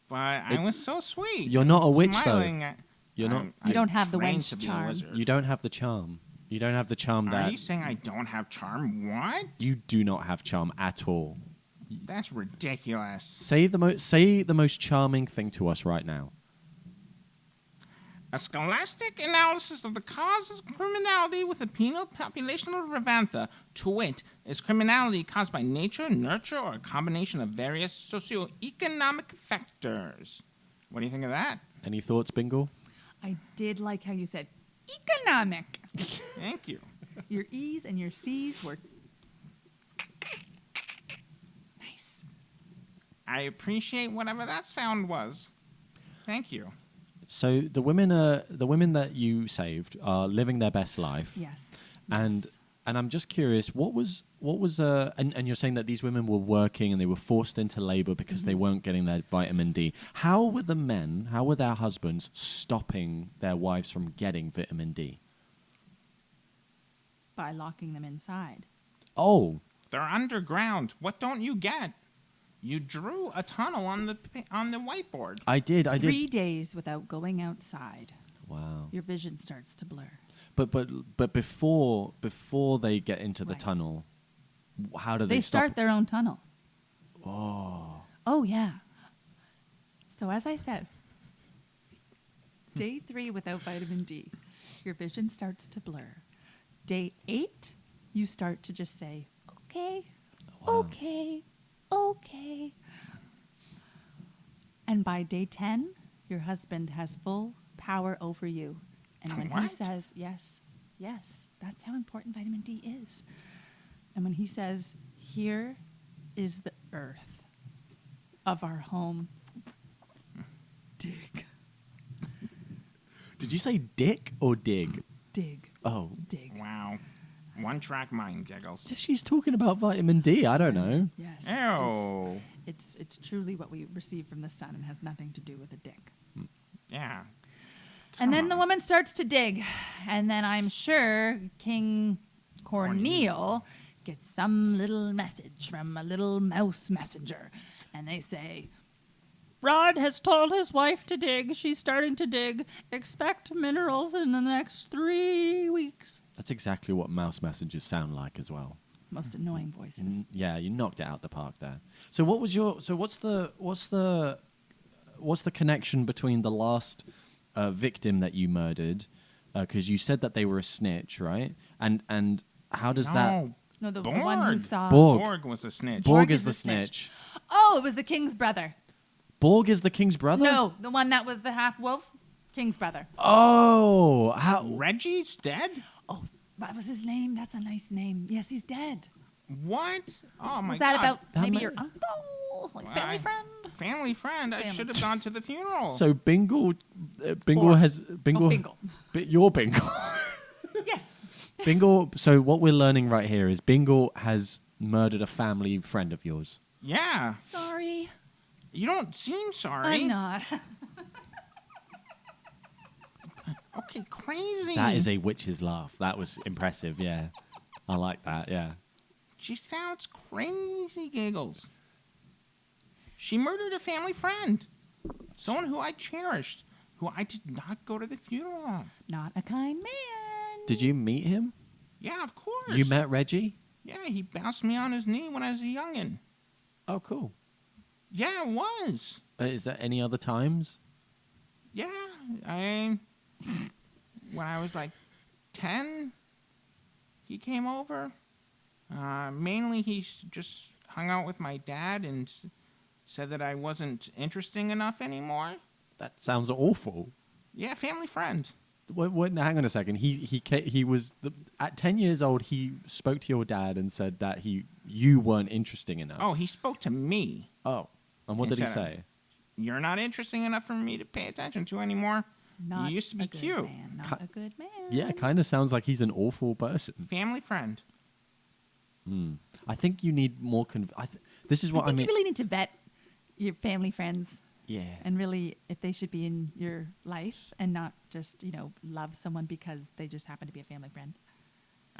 But I was so sweet. You're not a witch, though. Smiling at- You're not. I'm- You don't have the trained wench to be a charm. wizard. You don't have the charm. You don't have the charm Are that you saying I don't have charm? What? you do not have charm at all. That's ridiculous. Say the most charming thing to us right now. A scholastic analysis of the causes of criminality with the penal population of Ravantha, to wit, is criminality caused by nature, nurture, or a combination of various socioeconomic factors. What do you think of that? Any thoughts, Bingle? I did like how you said economic. Thank you. Your E's and your C's were nice. I appreciate whatever that sound was. Thank you. So the women that you saved are living their best life. Yes. And Yes. and I'm just curious, what was and you're saying that these women were working and they were forced into labor because they weren't getting their vitamin D. How were their husbands stopping their wives from getting vitamin D? By locking them inside. Oh, They're underground. What don't you get? You drew a tunnel on the whiteboard. I did. 3 days without going outside, Wow. your vision starts to blur. But before they get into the Right. tunnel, how do they They stop? start their own tunnel. Oh, yeah. So as I said, day 3 without vitamin D, your vision starts to blur. Day 8, you start to just say, okay, okay, okay. And by day 10, your husband has full power over you. And when he What? says, yes, that's how important vitamin D is. And when he says, here is the earth of our home, dig, Did you say dick or dig? dig, Oh, dig. Wow. One-track mind, Giggles. she's talking about vitamin D. I don't know. Yes. Ew. It's truly what we receive from the sun and has nothing to do with a dick. Yeah. And then Come the on. woman starts to dig. And then I'm sure King Cornel gets some little message from a little mouse messenger. And they say, Rod has told his wife to dig. She's starting to dig. Expect minerals in the next 3 weeks. That's exactly what mouse messages sound like as well. Most annoying voices. Yeah, you knocked it out the park there. So what was your? So what's the connection between the last victim that you murdered? Because you said that they were a snitch, right? And how does that? No, the one who Borg. saw. Borg. was a snitch. Borg is the snitch. Oh, it was the king's brother. Borg is the king's brother. No, the one that was the half wolf. King's brother. Oh, how? Reggie's dead? Oh, what was his name? That's a nice name. Yes, he's dead. What? Oh, my Was that God. about That maybe might- your uncle? Like family I- friend? Family friend. I Family. should have gone to the funeral. So Bingle Borg. has Bingle. Oh, Bingle. Your Bingle. Yes. Bingle. So what we're learning right here is Bingle has murdered a family friend of yours. yeah. Sorry. You don't seem sorry. I'm not. Okay, crazy. That is a witch's laugh. That was impressive. Yeah, I like that. Yeah. She sounds crazy, Giggles. She murdered a family friend. Someone who I cherished, who I did not go to the funeral of. Not a kind man. Did you meet him? Yeah, of course. You met Reggie? Yeah, he bounced me on his knee when I was a youngin'. Oh, cool. Yeah, it was. Is there any other times? Yeah, when I was like 10, he came over. Mainly just hung out with my dad and said that I wasn't interesting enough anymore. That sounds awful. Yeah, family friend. Wait, hang on a second. He was at 10 years old. He spoke to your dad and said that you weren't interesting enough. Oh, he spoke to me. Oh. And what did he Instead of- say? You're not interesting enough for me to pay attention to anymore. Not you used to be a good cute. Man. Not a good man. Yeah, it kind of sounds like he's an awful person. Family friend. I think you need more. This is what I think mean. you really need to vet your family friends Yeah. and really if they should be in your life and not just, love someone because they just happen to be a family friend.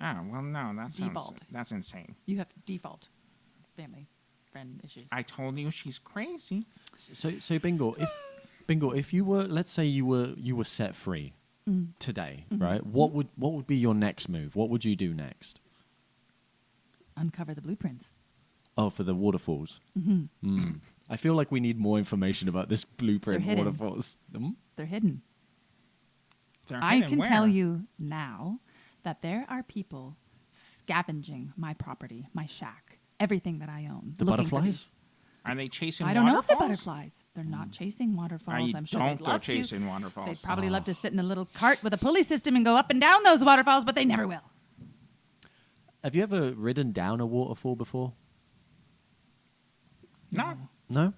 Oh, well, no, Default. that's insane. You have default family friend issues. I told you she's crazy. So Bingle, if you were, let's say you were set free today, right? What would be your next move? What would you do next? Uncover the blueprints. Oh, for the waterfalls. I feel like we need more information about this blueprint They're hidden. waterfalls. They're hidden. They're I hidden can where? tell you now that there are people scavenging my property, my shack, everything that I own. The looking for butterflies? these- Are they chasing I don't know if they're waterfalls? butterflies. They're not chasing waterfalls. You I'm sure don't they'd go love chasing to. waterfalls. They'd probably love to sit in a little cart with a pulley system and go up and down those waterfalls, but they never will. Have you ever ridden down a waterfall before? No, No?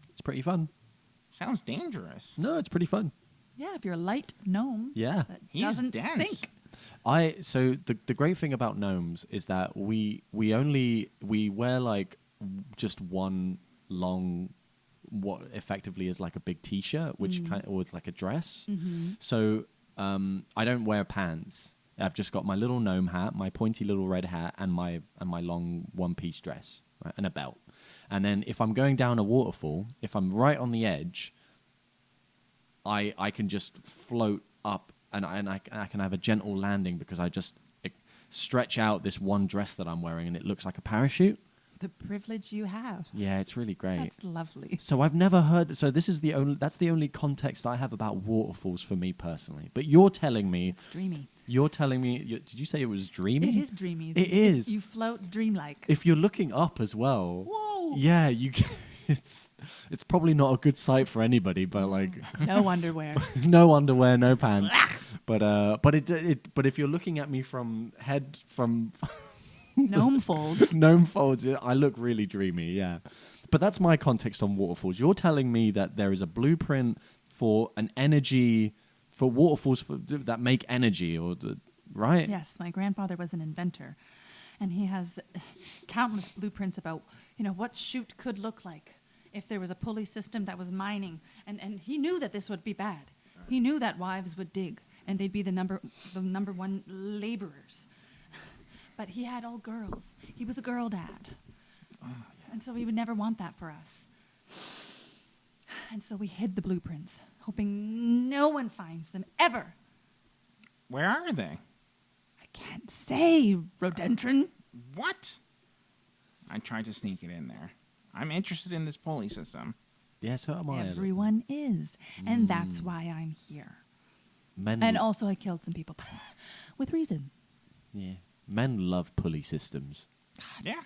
It's pretty fun. sounds dangerous. No, it's pretty fun. Yeah, if you're a light gnome Yeah. that He's doesn't dense. sink. So the great thing about gnomes is that we wear like just one long, what effectively is like a big t-shirt, which kind of, or it's like a dress. So I don't wear pants. I've just got my little gnome hat, my pointy little red hat, and my long one-piece dress, right, and a belt. And then if I'm going down a waterfall, if I'm right on the edge, I can just float up and I can have a gentle landing because I just stretch out this one dress that I'm wearing and it looks like a parachute. The privilege you have. Yeah, it's really great. That's lovely. So I've never heard. So this is that's the only context I have about waterfalls for me personally. But you're telling me. It's dreamy. You're telling me. Did you say it was dreamy? It is dreamy. It is. You float dreamlike. If you're looking up as well. Whoa. Yeah, you. It's probably not a good sight for anybody, but like No underwear. no underwear, no pants. but if you're looking at me from Gnome folds. gnome folds, I look really dreamy, yeah. But that's my context on waterfalls. You're telling me that there is a blueprint for an energy, for waterfalls that make energy, right? Yes, my grandfather was an inventor, and he has countless blueprints about what chute could look like if there was a pulley system that was mining, and he knew that this would be bad. He knew that wives would dig, and they'd be the number one laborers. But he had all girls. He was a girl dad. And so he would never want that for us. And so we hid the blueprints, hoping no one finds them ever. Where are they? I can't say, Rodentron. What? I tried to sneak it in there. I'm interested in this pulley system. Yeah, so am I. Everyone is. And that's why I'm here. Men, And also I killed some people. With reason. yeah, men love pulley systems. Yeah,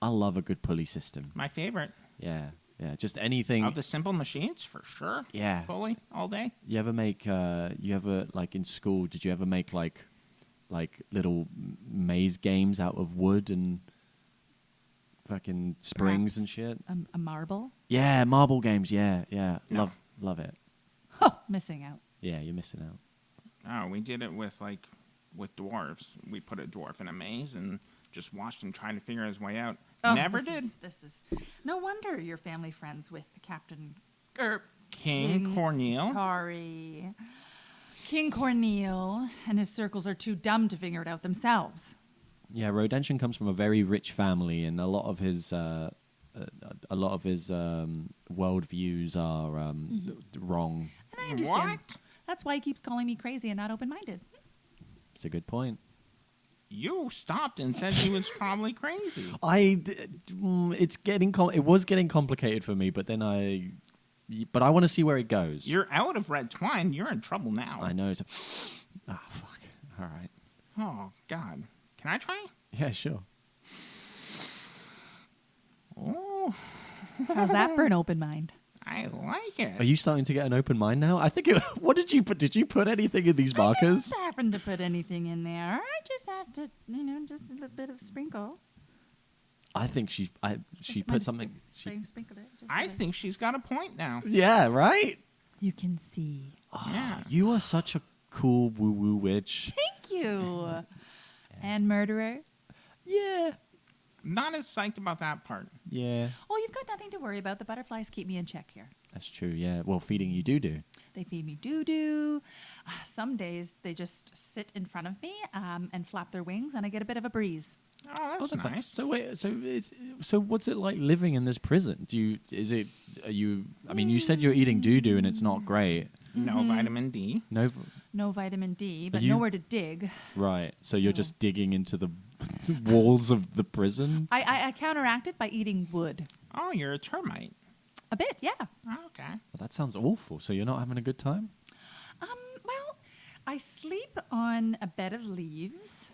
I love a good pulley system. my favorite. Yeah, just anything. Of the simple machines, for sure. Yeah. Pulley all day. You ever make? Like in school? Did you ever make like little maze games out of wood and fucking springs Perhaps and shit? A marble. Yeah, marble games. Yeah. No. Love it. Oh, missing out. Yeah, you're missing out. Oh, we did it with dwarves. We put a dwarf in a maze and just watched him trying to figure his way out. Oh, Never this did. This is no wonder you're family friends with Captain King Corneal. Sorry, King Corneal and his circles are too dumb to figure it out themselves. Yeah, Rodentron comes from a very rich family, and a lot of his worldviews are wrong. And I understand. What? That's why he keeps calling me crazy and not open-minded. It's a good point. You stopped and said he was probably crazy. It was getting complicated for me, but then I want to see where it goes. You're out of red twine. You're in trouble now. I know. Fuck. All right. Oh, God. Can I try? Yeah, sure. Oh, How's that for an open mind? I like it. Are you starting to get an open mind now? I think. What did you put? Did you put anything in these markers? I just happen to put anything in there. I just have to, just a little bit of sprinkle. I think she put something. Sprinkled it. Just I a bit. think she's got a point now. Yeah. Right. You can see. Yeah. You are such a cool woo woo witch. Thank you. And murderer. Yeah. Not as psyched about that part. Yeah. Oh, you've got nothing to worry about. The butterflies keep me in check here. That's true. Yeah. Well, feeding you do. They feed me doo-doo. Some days they just sit in front of me and flap their wings, and I get a bit of a breeze. Oh, that's nice. So wait. So what's it like living in this prison? Are you? I mean, you said you're eating doo-doo, and it's not great. No vitamin D. No. No vitamin D, but you- nowhere to dig. Right. So you're So- just digging into the walls of the prison. I counteract it by eating wood. Oh, you're a termite. A bit, yeah. Oh, okay. Well, that sounds awful. So you're not having a good time? Well, I sleep on a bed of leaves,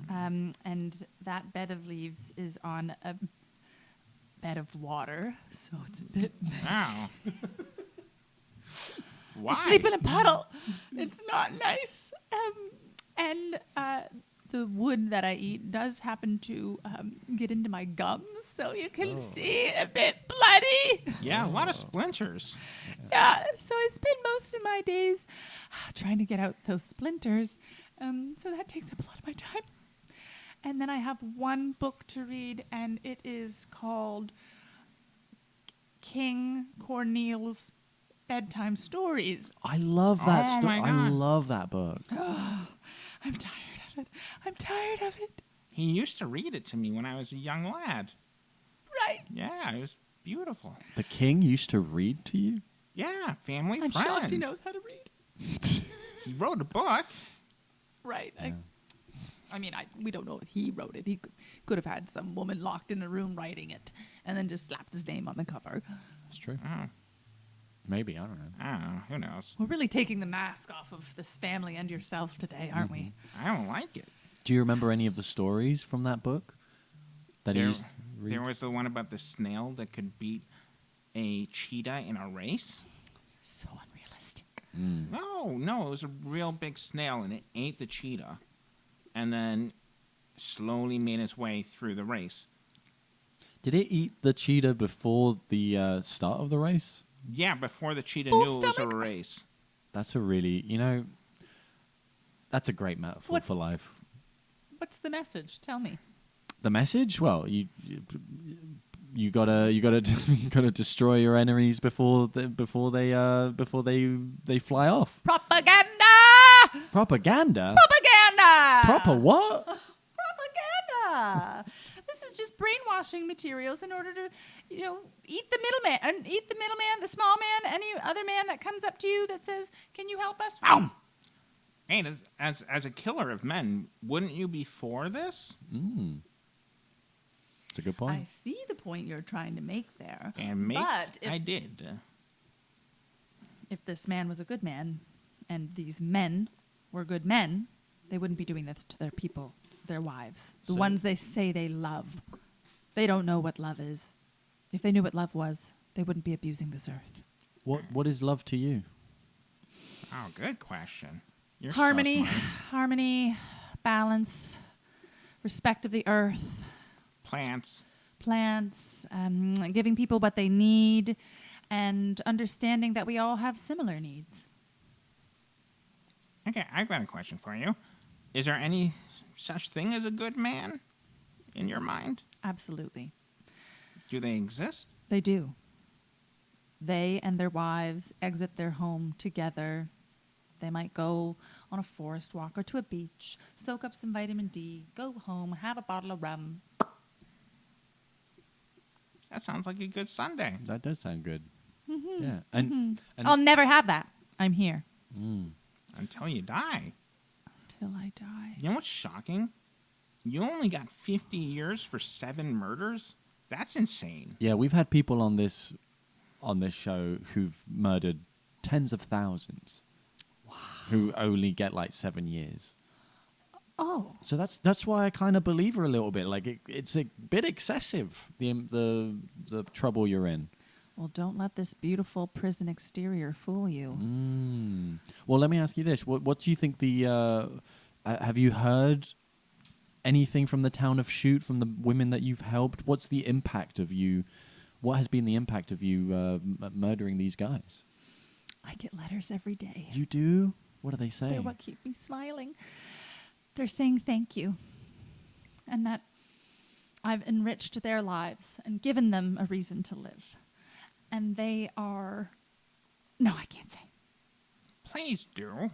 and that bed of leaves is on a bed of water, so it's a bit messy. Wow. Why? I sleep in a puddle. It's not nice. And the wood that I eat does happen to get into my gums, so you can see a bit bloody. Yeah, a lot of splinters. Yeah, so I spend most of my days trying to get out those splinters. So that takes up a lot of my time. And then I have one book to read, and it is called King Corneil's Bedtime Stories. I love that Oh story. my I God. love that book. I'm tired of it. I'm tired of it. He used to read it to me when I was a young lad. Right. Yeah, it was beautiful. The king used to read to you? Yeah, family I'm friend. shocked he knows how to read. He wrote a book. Right. I mean, we don't know if he wrote it. He could have had some woman locked in a room writing it and then just slapped his name on the cover. That's true. Oh, Maybe, I don't know. I don't know. Who knows? We're really taking the mask off of this family and yourself today, aren't we? I don't like it. Do you remember any of the stories from that book? That he There, used to read? there was the one about the snail that could beat a cheetah in a race. So unrealistic. No, it was a real big snail, and it ate the cheetah, and then slowly made its way through the race. Did it eat the cheetah before the start of the race? Yeah, before the cheetah Full knew it was stomach? a race. That's a really, that's a great metaphor What's- for life. What's the message? Tell me. The message? Well, you gotta you gotta destroy your enemies before they fly off. Propaganda! Propaganda. Propaganda! Proper what? Propaganda! This is just brainwashing materials in order to, eat the middleman, and eat the middleman, the small man, any other man that comes up to you that says, "Can you help us?" Hey, as a killer of men, wouldn't you be for this? That's a good I point. see the point you're trying to make there. And But I did. if this man was a good man, and these men were good men, they wouldn't be doing this to their people, their wives, the So- ones they say they love. They don't know what love is. If they knew what love was, they wouldn't be abusing this earth. What is love to you? Oh, good question. You're so Harmony, smart. harmony, balance, respect of the earth, Plants. plants, giving people what they need, and understanding that we all have similar needs. Okay, I've got a question for you. Is there any such thing as a good man in your mind? Absolutely. Do they exist? They do. They and their wives exit their home together. They might go on a forest walk or to a beach, soak up some vitamin D, go home, have a bottle of rum. That sounds like a good Sunday. That does sound good. Yeah, and I'll never have that. I'm here Until you die. till I die. You know what's shocking? You only got 50 years for 7 murders? That's insane. yeah, we've had people on this show who've murdered tens of thousands, who only get like 7 years. Oh, So that's why I kind of believe her a little bit. Like it's a bit excessive, the trouble you're in. well, don't let this beautiful prison exterior fool you. Well, let me ask you this: what do you think have you heard anything from the town of Chute, from the women that you've helped? What's the impact of you? What has been the impact of you murdering these guys? I get letters every day. You do? What do they say? They're what keep me smiling. They're saying thank you. And that I've enriched their lives and given them a reason to live. And they are... No, I can't say. Please do.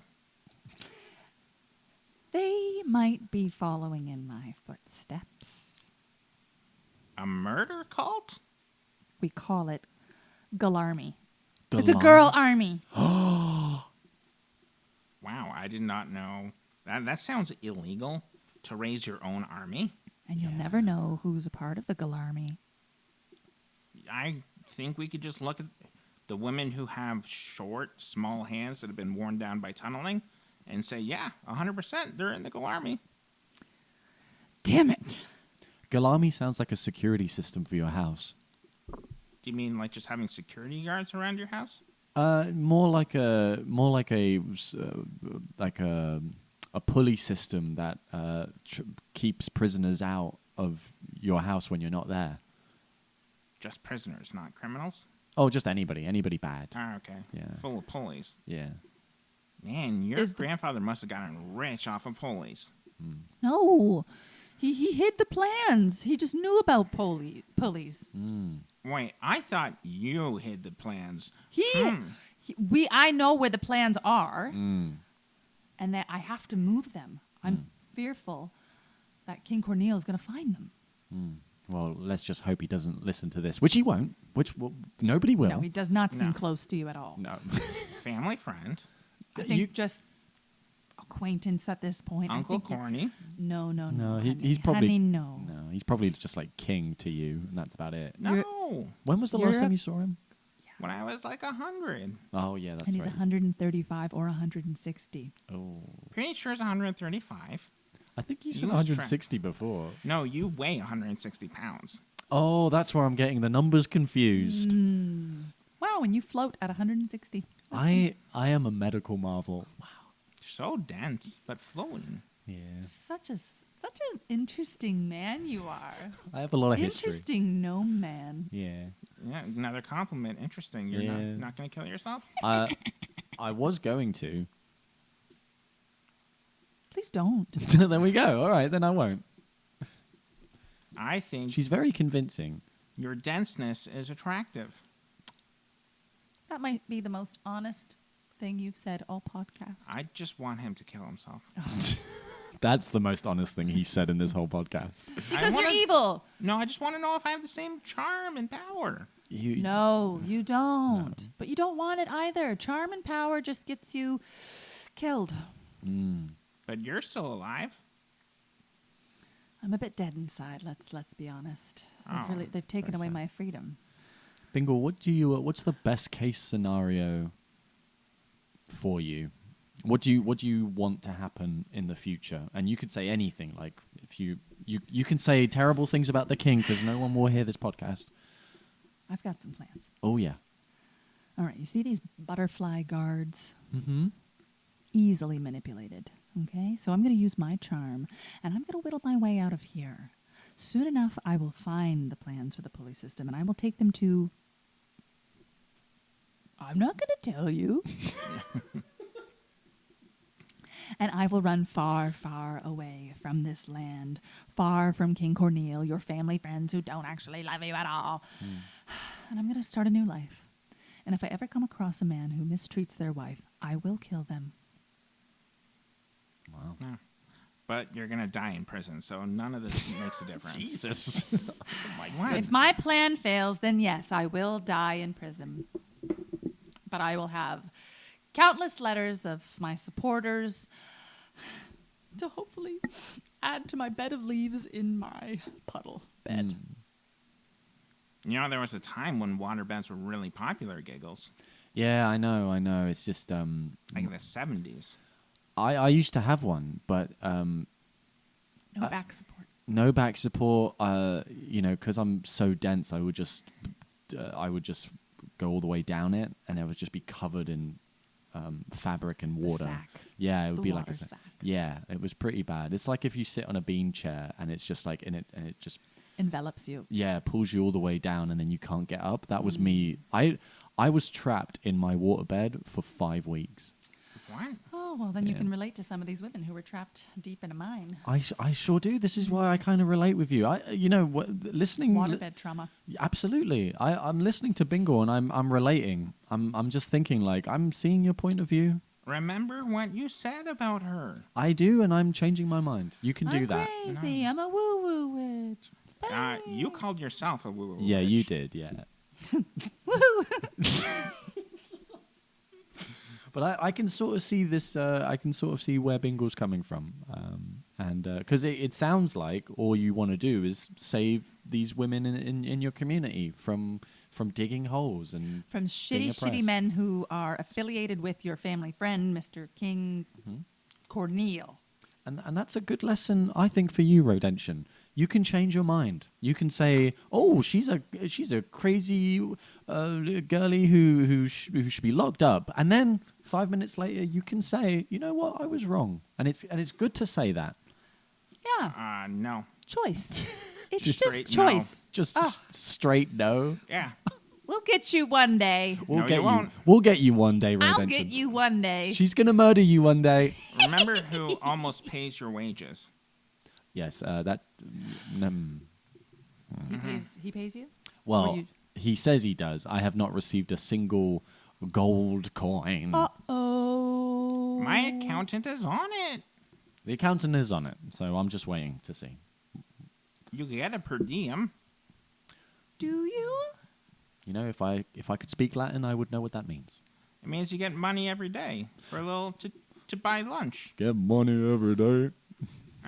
They might be following in my footsteps. A murder cult? We call it Galarmy. It's a girl army. Wow, I did not know. That sounds illegal, to raise your own army. And you'll never know who's a part of the Galarmy. I think we could just look at the women who have short, small hands that have been worn down by tunneling and say, yeah, 100%, they're in the Galarmy. Damn it. Galami sounds like a security system for your house. Do you mean like just having security guards around your house? More like a a pulley system that keeps prisoners out of your house when you're not there. Just prisoners, not criminals? Oh, just anybody bad. Oh, okay. Yeah. Full of pulleys. Yeah. Man, your grandfather must have gotten rich off of pulleys. No, he hid the plans. He just knew about pulleys. Wait, I thought you hid the plans. I know where the plans are, and that I have to move them. I'm fearful that King Corneal is going to find them. Well, let's just hope he doesn't listen to this, which he won't. Nobody will. No, he does not seem No. close to you at all. No. Family friend. I think just acquaintance at this point. I Uncle think you're- Corny. No, No, honey. he's probably Honey, no. No, he's probably just like king to you, and that's about it. No. When was the You're last time a- you saw him? When I was like 100. Oh yeah, that's And he's right. 135 or 160. Oh, Pretty sure it's 135. I think you said You lost 160 before. No, you weigh 160 pounds. Oh, that's where I'm getting the numbers confused. Wow, and you float at 160. I am a medical marvel. Wow. So dense, but floating. Yeah. Such an interesting man you are. I have a lot of history. Interesting gnome man. Yeah. Yeah, another compliment. Interesting. You're Yeah. not going to kill yourself? I was going to. Please don't. There we go. All right, then I won't. I think She's very convincing. your denseness is attractive. That might be the most honest thing you've said all podcast. I just want him to kill himself. That's the most honest thing he said in this whole podcast. Because you're wanna- evil. No, I just want to know if I have the same charm and power. No, you don't. But you don't want it either. Charm and power just gets you killed. But you're still alive. I'm a bit dead inside. Let's be honest. Oh, They've taken very away sad. my freedom. Bingle, what's the best case scenario for you? What do you want to happen in the future? And you could say anything. Like if you can say terrible things about the king because no one will hear this podcast. I've got some plans. Oh yeah. All right, you see these butterfly guards? Mm-hmm. Easily manipulated. Okay, so I'm going to use my charm, and I'm going to whittle my way out of here. Soon enough, I will find the plans for the pulley system, and I will take them to... I'm not going to tell you. And I will run far, far away from this land, far from King Corneal, your family friends who don't actually love you at all. And I'm going to start a new life. And if I ever come across a man who mistreats their wife, I will kill them. Wow. Yeah. But you're going to die in prison, so none of this makes a difference. Jesus. Oh my God. If my plan fails, then yes, I will die in prison. But I will have countless letters of my supporters to hopefully add to my bed of leaves in my puddle bed. You know, there was a time when waterbeds were really popular, Giggles. Yeah, I know. It's just Like in the 70s. I used to have one, but No back support. no back support. Because I'm so dense, I would just go all the way down it, and it would just be covered in fabric and The water. sack. Yeah, it would The be like water a sack. Yeah, it was pretty bad. It's like if you sit on a bean chair and it's just like in it, and it just Envelops you. pulls you all the way down, and then you can't get up. That was me. I was trapped in my waterbed for 5 weeks. What? Oh, well, then you Yeah. can relate to some of these women who were trapped deep in a mine. I sure do. This is why I kind of relate with you. Listening. Waterbed trauma. Absolutely. I'm listening to Bingle and I'm relating. I'm just thinking like I'm seeing your point of view. Remember what you said about her. I do, and I'm changing my mind. You can do I'm that. crazy. I'm a woo-woo witch. You called yourself a woo-woo Yeah, witch. you did. Yeah. Woo! But I can sort of see this. I can sort of see where Bingle's coming from, and because it sounds like all you want to do is save these women in your community from digging holes and From being shitty oppressed. men who are affiliated with your family friend, Mr. King Corneal. And that's a good lesson, I think, for you, Rodentron. You can change your mind. You can say, "Oh, she's a crazy girly who should be locked up," and then 5 minutes later, you can say, you know what, I was wrong. And it's good to say that. Yeah. No. Choice. It's Just just straight no. choice. Just straight no. Yeah. We'll get you one day. No, you won't. We'll get you one day, Redemption. I'll get you one day. She's going to murder you one day. Remember who almost pays your wages. Yes, that... He pays you? Well, you- he says he does. I have not received a single gold coin. Uh-oh. My accountant is on it. The accountant is on it, so I'm just waiting to see. You get a per diem. Do you? You know, if I could speak Latin, I would know what that means. It means you get money every day for a little to buy lunch. Get money every day.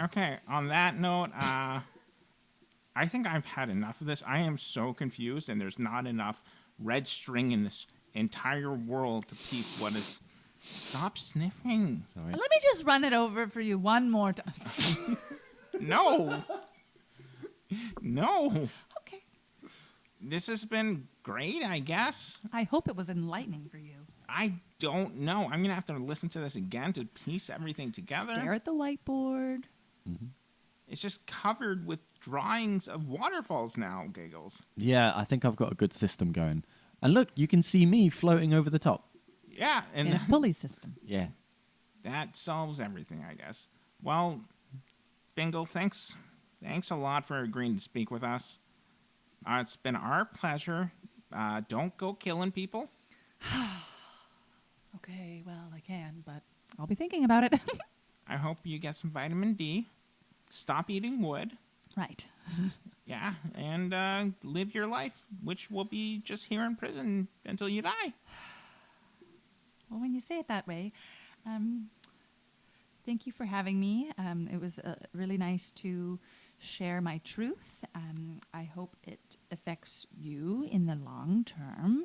Okay, on that note, I think I've had enough of this. I am so confused, and there's not enough red string in this entire world to piece what is... Stop sniffing. Sorry. Let me just run it over for you one more time. No. No. Okay. This has been great, I guess. I hope it was enlightening for you. I don't know. I'm going to have to listen to this again to piece everything together. Stare at the whiteboard. It's just covered with drawings of waterfalls now, Giggles. Yeah, I think I've got a good system going. And look, you can see me floating over the top. Yeah, and In a pulley system. Yeah. that solves everything, I guess. Well, Bingle, thanks a lot for agreeing to speak with us. It's been our pleasure. Don't go killing people. Okay, well, I can, but I'll be thinking about it. I hope you get some vitamin D. Stop eating wood. Right. Yeah, and live your life, which will be just here in prison until you die. Well, when you say it that way, thank you for having me. It was really nice to share my truth. I hope it affects you in the long term.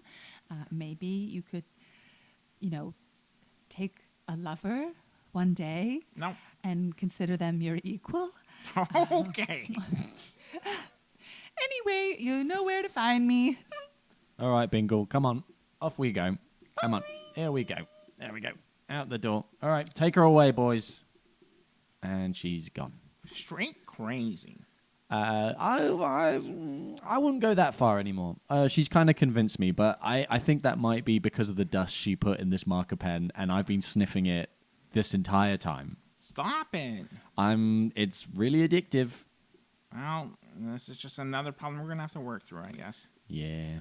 Maybe you could, take a lover one day No. and consider them your equal. Okay. Anyway, you know where to find me. All right, Bingle, come on. Off we go. Come on. Here we go. There we go. Out the door. All right, take her away, boys. And she's gone. Straight crazy. I wouldn't go that far anymore. She's kind of convinced me, but I think that might be because of the dust she put in this marker pen, and I've been sniffing it this entire time. Stop it. It's really addictive. Well, this is just another problem we're going to have to work through, I guess. Yeah.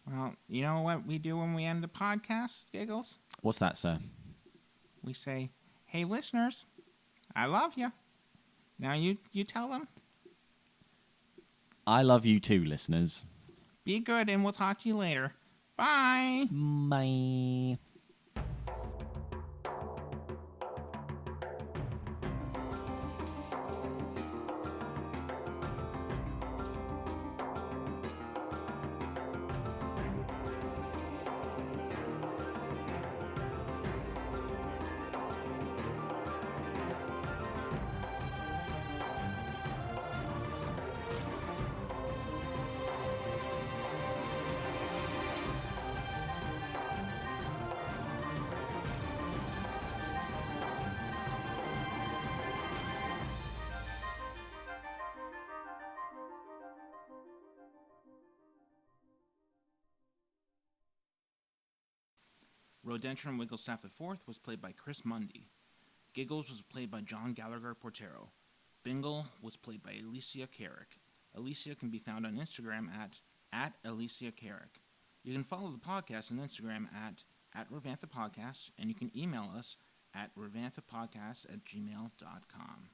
Well, you know what we do when we end the podcast, Giggles? What's that, sir? We say, hey, listeners, I love you. Now you tell them. I love you too, listeners. Be good, and we'll talk to you later. Bye. Bye. Rodentron and Wigglestaff IV was played by Chris Mundy. Giggles was played by John Gallagher Portero. Bingle was played by Alicia Carrick. Alicia can be found on Instagram at Alicia Carrick. You can follow the podcast on Instagram at Revantha Podcast, and you can email us at revanthapodcast@gmail.com.